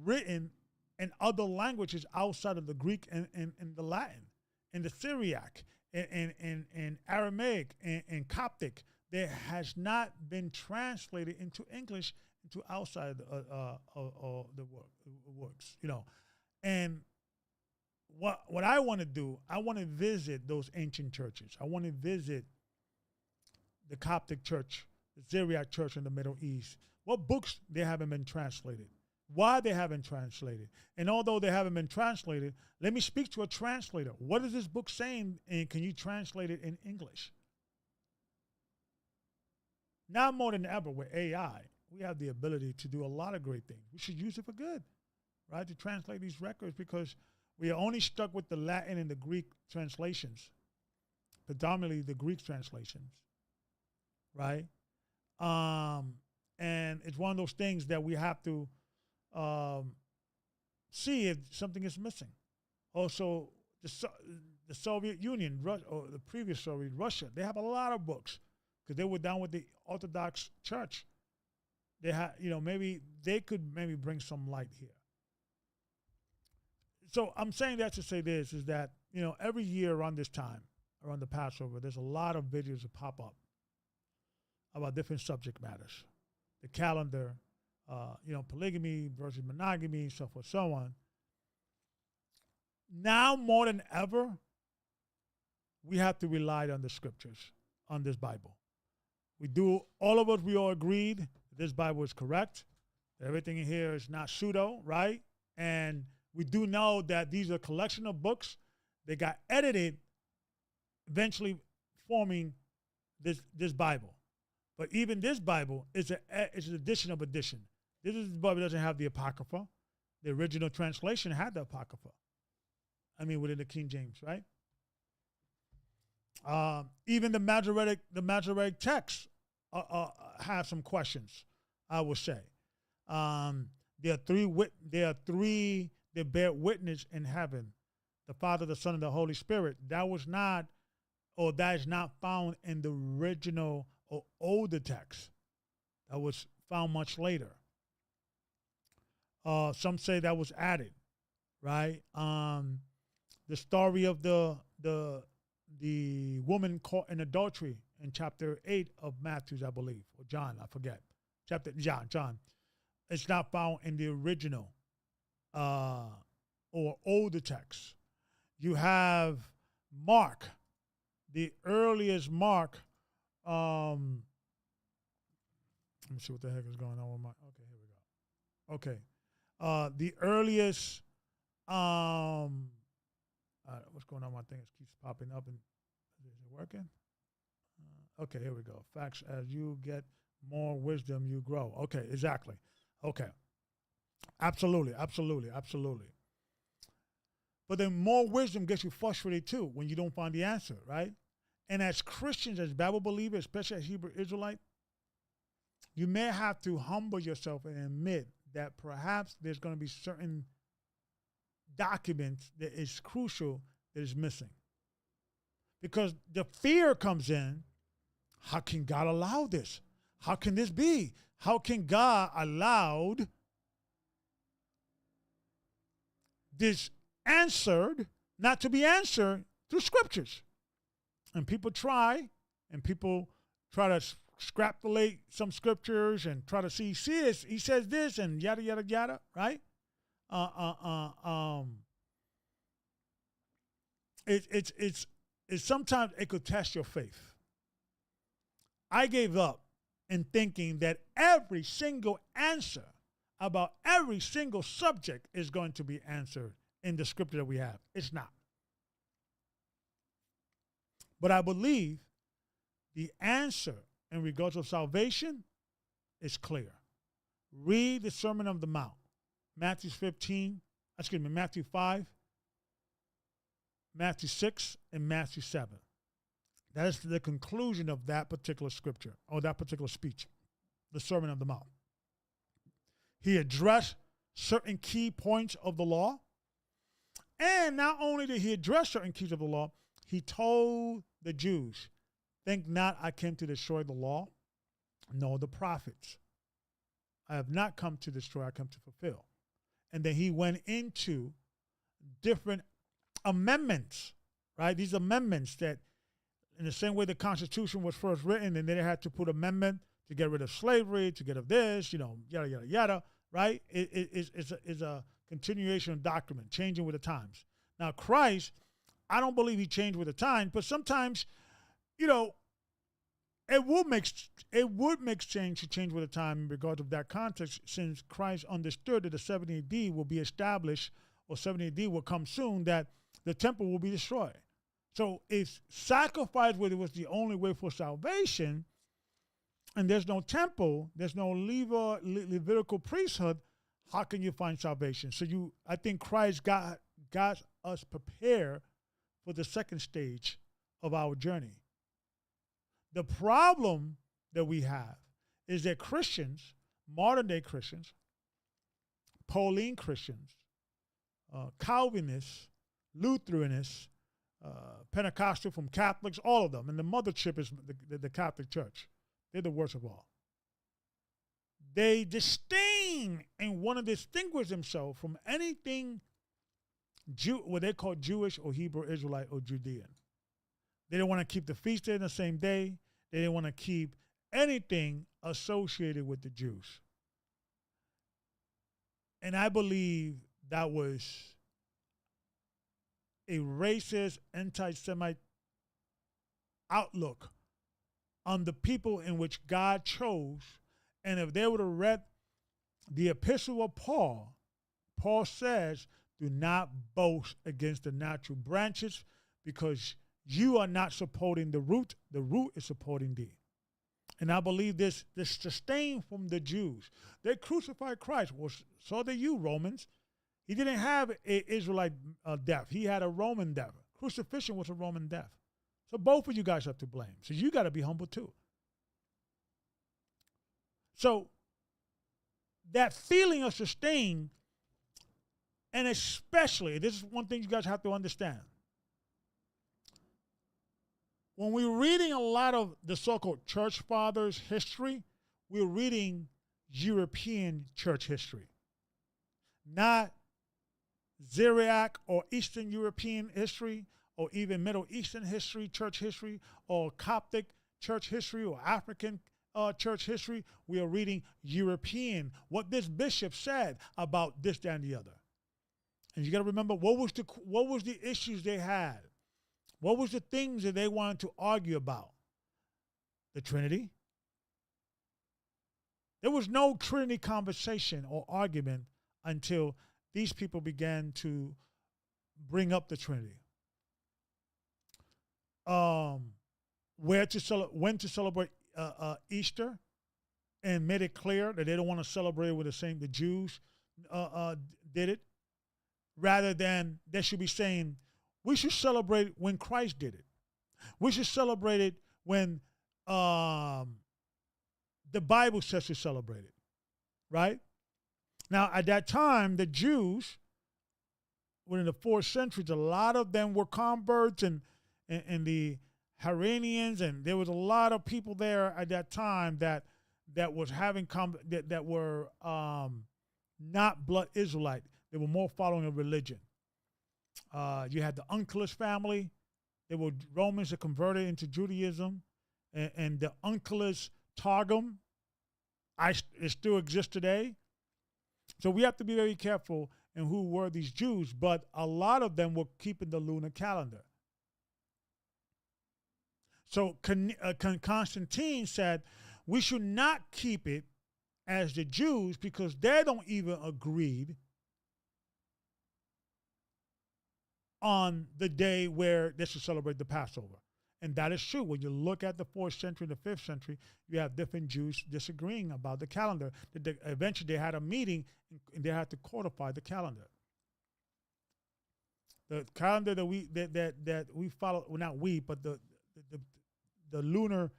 written in other languages outside of the Greek and the Latin, and the Syriac, and Aramaic, and Coptic, that has not been translated into English, into outside of the works, And what I want to do, I want to visit those ancient churches. I want to visit the Coptic church, the Syriac church in the Middle East. What books they haven't been translated, why they haven't translated. And although they haven't been translated, let me speak to a translator. What is this book saying, and can you translate it in English? Now more than ever with AI, we have the ability to do a lot of great things. We should use it for good, right? To translate these records, because we are only stuck with the Latin and the Greek translations, predominantly the Greek translations, right? And it's one of those things that we have to see if something is missing. Also, the Soviet Union, or the previous Soviet Russia, they have a lot of books because they were down with the Orthodox Church. They had, maybe they could bring some light here. So I'm saying that to say this is that, every year around this time, around the Passover, there's a lot of videos that pop up about different subject matters. The calendar, polygamy versus monogamy, so forth, so on. Now more than ever, we have to rely on the scriptures, on this Bible. All of us, we all agreed this Bible is correct. Everything in here is not pseudo, right? And we do know that these are a collection of books. They got edited, eventually forming this Bible. But even this Bible is an edition of edition. This Bible doesn't have the Apocrypha. The original translation had the Apocrypha. Within the King James, right? Even the Masoretic text have some questions, I will say. There are three that bear witness in heaven: the Father, the Son, and the Holy Spirit. That is not found in the original or older text. That was found much later. Some say that was added, right? The story of the woman caught in adultery in chapter 8 of Matthew, I believe, or John, I forget. John. It's not found in the original or older text. You have Mark, the earliest Mark. Let me see what the heck is going on with Mark. Okay, here we go. Okay. The earliest, what's going on? My thing keeps popping up. And is it working? Okay, here we go. Facts: as you get more wisdom, you grow. Okay, exactly. Okay. Absolutely. But then more wisdom gets you frustrated too when you don't find the answer, right? And as Christians, as Bible believers, especially as Hebrew Israelite, you may have to humble yourself and admit that perhaps there's going to be certain documents that is crucial that is missing. Because the fear comes in: how can God allow this? How can this be? How can God allowed this answered not to be answered through scriptures? And people try to extrapolate some scriptures and try to see this, he says this, and yada, yada, yada, right? It's sometimes it could test your faith. I gave up in thinking that every single answer about every single subject is going to be answered in the scripture that we have. It's not. But I believe the answer in regards of salvation is clear. Read the Sermon on the Mount, Matthew 5, Matthew 6, and Matthew 7. That is the conclusion of that particular scripture or that particular speech, the Sermon on the Mount. He addressed certain key points of the law. And not only did he address certain keys of the law, he told the Jews, think not I came to destroy the law, nor the prophets. I have not come to destroy, I come to fulfill. And then he went into different amendments, right? These amendments that, in the same way the Constitution was first written, and then they had to put amendment to get rid of slavery, to get rid of this, yada, yada, yada, right? It's a continuation of document, changing with the times. Now, Christ, I don't believe he changed with the times, but sometimes, it would make change to change with the time in regards of that context, since Christ understood that the 70 AD will be established, or 70 AD will come soon, that the temple will be destroyed. So if sacrifice was the only way for salvation, and there's no temple, there's no Levitical priesthood, how can you find salvation? So I think Christ got us prepared for the second stage of our journey. The problem that we have is that Christians, modern day Christians, Pauline Christians, Calvinists, Lutheranists, Pentecostal from Catholics, all of them, and the mothership is the Catholic Church. They're the worst of all. They disdain and want to distinguish themselves from anything what they call Jewish or Hebrew Israelite or Judean. They didn't want to keep the feast day in the same day. They didn't want to keep anything associated with the Jews. And I believe that was a racist, anti-Semite outlook on the people in which God chose. And if they would have read the epistle of Paul, Paul says, do not boast against the natural branches because you are not supporting the root is supporting thee. And I believe this sustained from the Jews. They crucified Christ. Well, so did you, Romans. He didn't have an Israelite death. He had a Roman death. Crucifixion was a Roman death. So both of you guys have to blame. So you got to be humble too. So that feeling of sustain, and especially, this is one thing you guys have to understand. When we're reading a lot of the so-called church fathers' history, we're reading European church history, not Syriac or Eastern European history, or even Middle Eastern history, church history, or Coptic church history, or African church history. We are reading European, what this bishop said about this, that, and the other. And you got to remember, what was the issues they had? What was the things that they wanted to argue about? The Trinity. There was no Trinity conversation or argument until these people began to bring up the Trinity. When to celebrate Easter, and made it clear that they don't want to celebrate it with the Jews did it, rather than they should be saying, we should celebrate when Christ did it. We should celebrate it when the Bible says to celebrate it, right? Now, at that time, the Jews, were in the 4th century, a lot of them were converts and the Haranians, and there was a lot of people there at that time that was having that were not blood Israelite. They were more following a religion. You had the Uncleus family. They were Romans that converted into Judaism, and the Uncleus Targum, it still exists today. So we have to be very careful in who were these Jews, but a lot of them were keeping the lunar calendar. So Constantine said, we should not keep it as the Jews because they don't even agree on the day where they should celebrate the Passover. And that is true. When you look at the 4th century and the 5th century, you have different Jews disagreeing about the calendar. Eventually, they had a meeting and they had to codify the calendar. The calendar that we follow, well, not we, but the lunar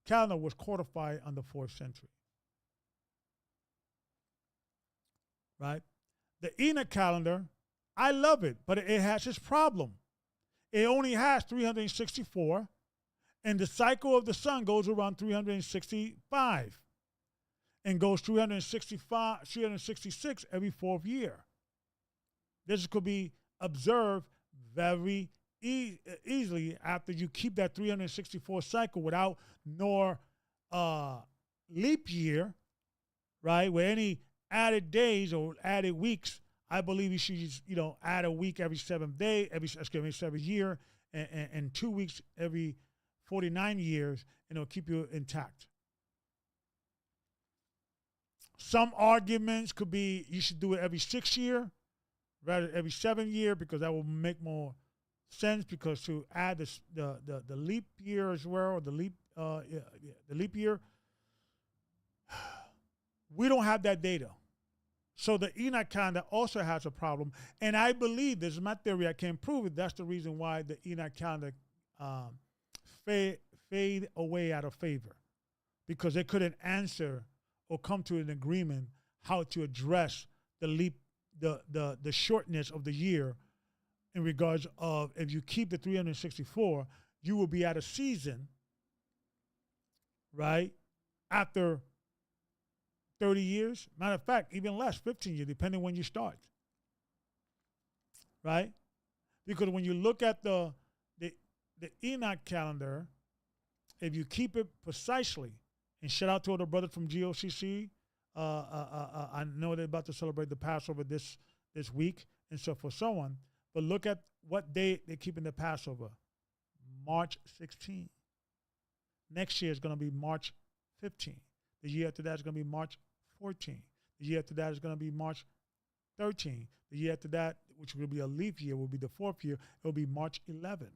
calendar was codified on the 4th century. Right? The Enoch calendar, I love it, but it has its problem. It only has 364, and the cycle of the sun goes around 365 and goes 366 every 4th year. This could be observed very easily after you keep that 364 cycle without nor leap year, right? Where any added days or added weeks, I believe you should add a week every 7th day, every 7th year, and 2 weeks every 49 years, and it'll keep you intact. Some arguments could be you should do it every 6 year, rather every 7 year, because that will make more sense. Because to add the leap year as well, or the leap year, we don't have that data. So the Enoch calendar also has a problem. And I believe, this is my theory, I can't prove it, that's the reason why the Enoch calendar fade away out of favor. Because they couldn't answer or come to an agreement how to address the shortness of the year in regards of, if you keep the 364, you will be out of season, right, after 30 years. Matter of fact, even less, 15 years, depending when you start. right? Because when you look at the Enoch calendar, if you keep it precisely, and shout out to all the brothers from GOCC, I know they're about to celebrate the Passover this week and so forth, so on. But look at what day they're keeping the Passover. March 16. Next year is going to be March 15. The year after that is going to be March 14. The year after that is going to be March 13. The year after that, which will be a leap year, will be the 4th year. It will be March 11.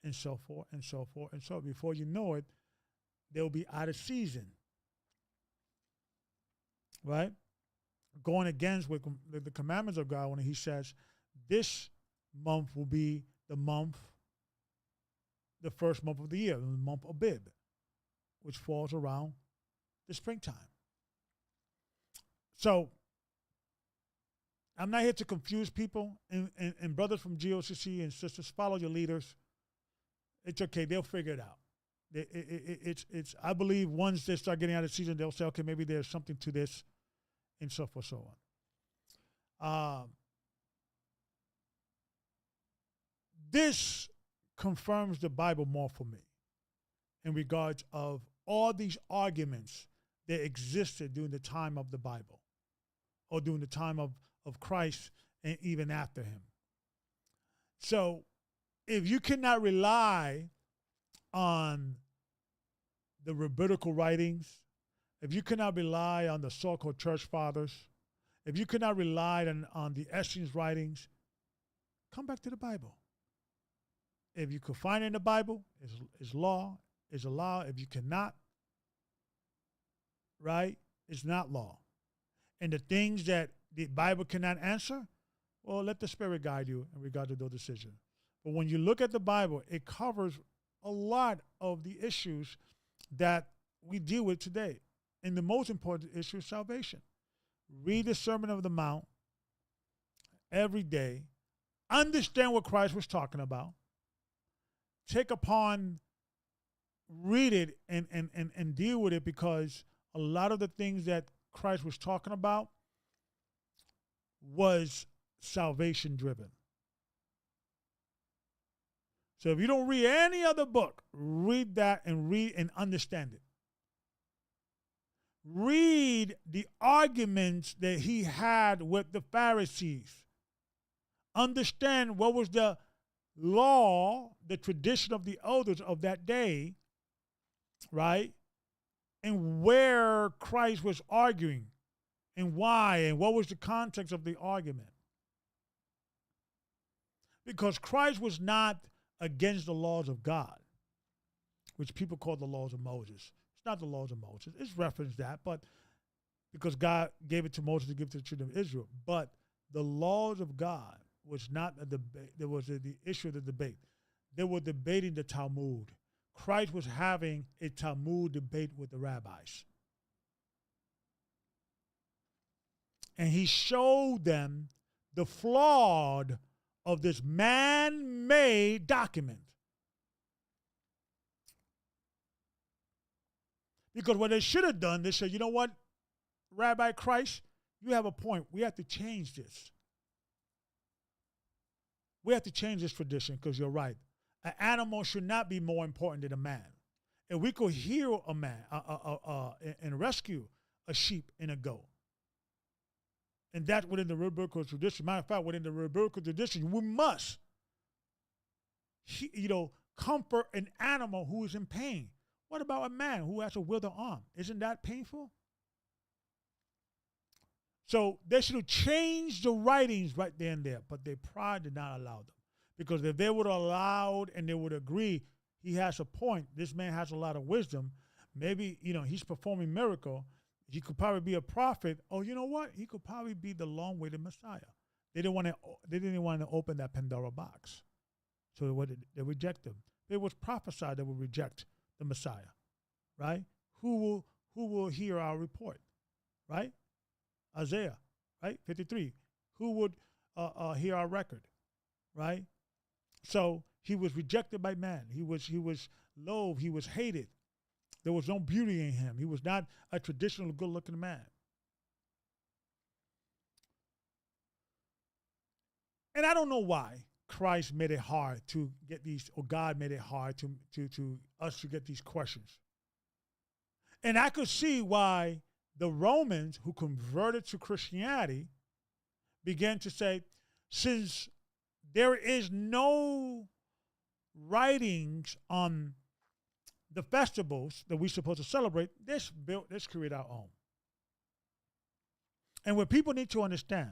And so forth, and so forth, and so forth. Before you know it, they'll be out of season. Right? Going against with the commandments of God when he says, this month will be the first month of the year, the month of Abib, which falls around the springtime. So I'm not here to confuse people, and brothers from GOCC and sisters, follow your leaders. It's okay. They'll figure it out. It's. I believe once they start getting out of season, they'll say, okay, maybe there's something to this, and so forth, so on. This confirms the Bible more for me in regards of all these arguments that existed during the time of the Bible or during the time of Christ and even after him. So if you cannot rely on the rabbinical writings, if you cannot rely on the so-called church fathers, if you cannot rely on the Essenes writings, come back to the Bible. If you could find it in the Bible, it's law, it's a law. If you cannot, right, it's not law. And the things that the Bible cannot answer, well, let the Spirit guide you in regard to those decisions. But when you look at the Bible, it covers a lot of the issues that we deal with today. And the most important issue is salvation. Read the Sermon on the Mount every day. Understand what Christ was talking about. Read it and deal with it, because a lot of the things that Christ was talking about was salvation driven. So if you don't read any other book, read that and read and understand it. Read the arguments that he had with the Pharisees. Understand what was the law, the tradition of the elders of that day, right? And where Christ was arguing and why and what was the context of the argument. Because Christ was not against the laws of God, which people call the laws of Moses. It's not the laws of Moses. It's referenced that, but because God gave it to Moses to give to the children of Israel. But the laws of God was not a debate. There was the issue of the debate. They were debating the Talmud. Christ was having a Talmud debate with the rabbis. And he showed them the flaw of this man-made document. Because what they should have done, they said, you know what, Rabbi Christ, you have a point. We have to change this. We have to change this tradition, because you're right. An animal should not be more important than a man. If we could heal a man and rescue a sheep and a goat, and that's within the rabbinical tradition. Matter of fact, within the rabbinical tradition, we must, comfort an animal who is in pain. What about a man who has a withered arm? Isn't that painful? So they should have changed the writings right there and there, but their pride did not allow them. Because if they would have allowed and they would agree, he has a point, this man has a lot of wisdom, maybe, he's performing miracle, he could probably be a prophet, or you know what, he could probably be the long-awaited Messiah. They didn't want to open that Pandora box. So they reject him. It was prophesied they would reject the Messiah, right? Who will hear our report, right? Isaiah, right? 53. Who would hear our record, right? So he was rejected by man. He was loathed. He was hated. There was no beauty in him. He was not a traditional good-looking man. And I don't know why Christ made it hard to get these, or God made it hard to us to get these questions. And I could see why the Romans who converted to Christianity began to say, since there is no writings on the festivals that we're supposed to celebrate, let's create our own. And what people need to understand,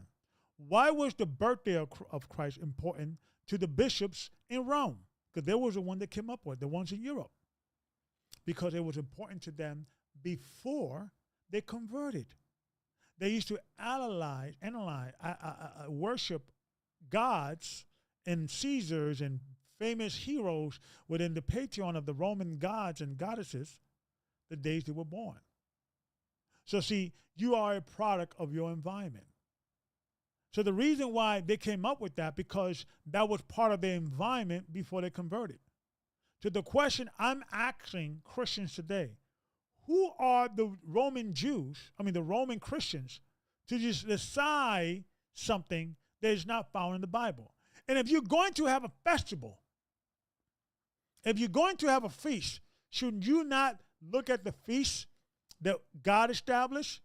why was the birthday of Christ important to the bishops in Rome? Because they was the one that came up with, the ones in Europe. Because it was important to them before they converted. They used to analyze, worship gods and Caesars and famous heroes within the pantheon of the Roman gods and goddesses the days they were born. So see, you are a product of your environment. So the reason why they came up with that, because that was part of their environment before they converted. To the question I'm asking Christians today, who are the Roman the Roman Christians, to just decide something that is not found in the Bible? And if you're going to have a festival, if you're going to have a feast, should you not look at the feasts that God established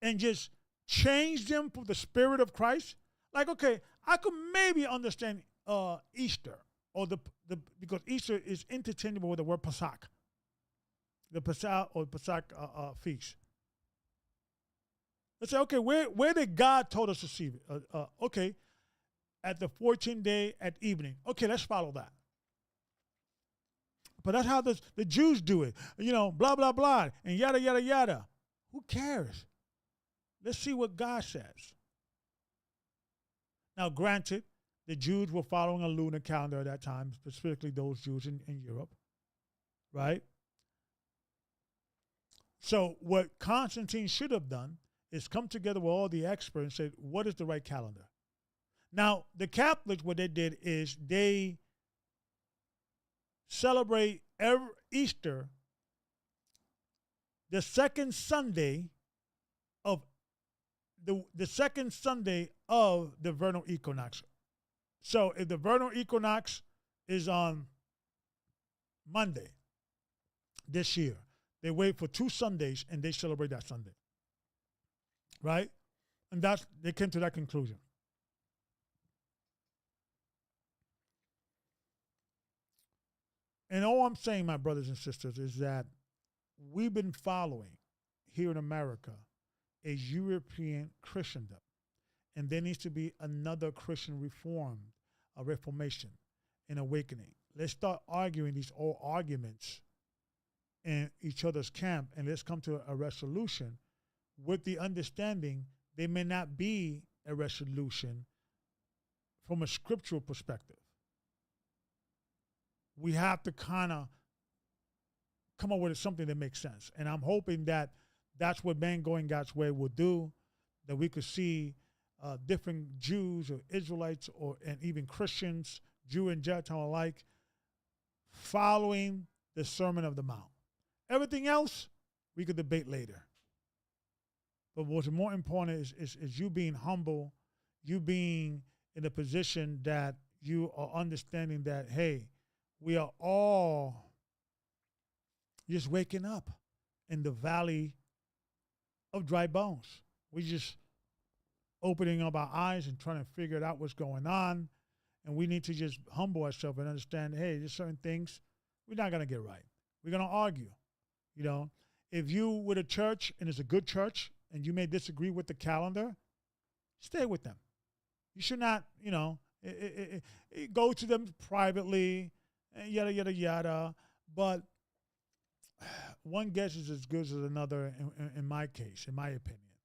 and just change them for the spirit of Christ? Like, okay, I could maybe understand Easter, or because Easter is interchangeable with the word Pesach, the Pesach or Pesach feast. Let's say, okay, where did God told us to see it? Okay, at the 14th day at evening. Okay, let's follow that. But that's how the Jews do it. Blah, blah, blah, and yada, yada, yada. Who cares? Let's see what God says. Now, granted, the Jews were following a lunar calendar at that time, specifically those Jews in Europe, right? So what Constantine should have done is come together with all the experts and said, what is the right calendar? Now, the Catholics, what they did is they celebrate Easter the second Sunday of the second Sunday of the vernal equinox. So if the vernal equinox is on Monday this year, they wait for 2 Sundays and they celebrate that Sunday. Right? And they came to that conclusion. And all I'm saying, my brothers and sisters, is that we've been following here in America a European Christendom. And there needs to be another Christian reform, a reformation, an awakening. Let's start arguing these old arguments in each other's camp, and let's come to a resolution with the understanding there may not be a resolution from a scriptural perspective. We have to kind of come up with something that makes sense. And I'm hoping that that's what Man Going God's Way will do, that we could see different Jews or Israelites and even Christians, Jew and Gentile alike, following the Sermon of the Mount. Everything else, we could debate later. But what's more important is you being humble, you being in a position that you are understanding that, hey, we are all just waking up in the valley of dry bones. We're just opening up our eyes and trying to figure out what's going on. And we need to just humble ourselves and understand, hey, there's certain things we're not going to get right. We're going to argue. If you with a church and it's a good church and you may disagree with the calendar, stay with them. You should not, go to them privately, and yada, yada, yada. But one guess is as good as another in my case, in my opinion.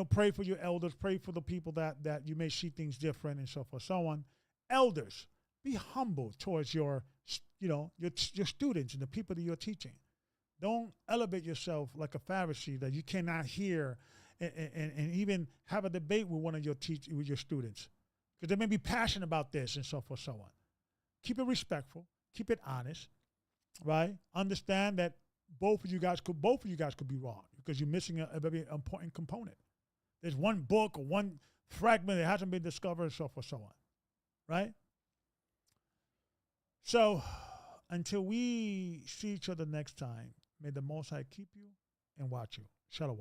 Pray for your elders, pray for the people that you may see things different and so forth, so on. Elders, be humble towards your students and the people that you're teaching. Don't elevate yourself like a Pharisee that you cannot hear and even have a debate with one of with your students, because they may be passionate about this and so forth, so on. Keep it respectful, keep it honest, right? Understand that both of you guys could be wrong because you're missing a very important component. there's one book or one fragment that hasn't been discovered, so forth, so on. Right? So until we see each other next time, may the Most High keep you and watch you. Shalom.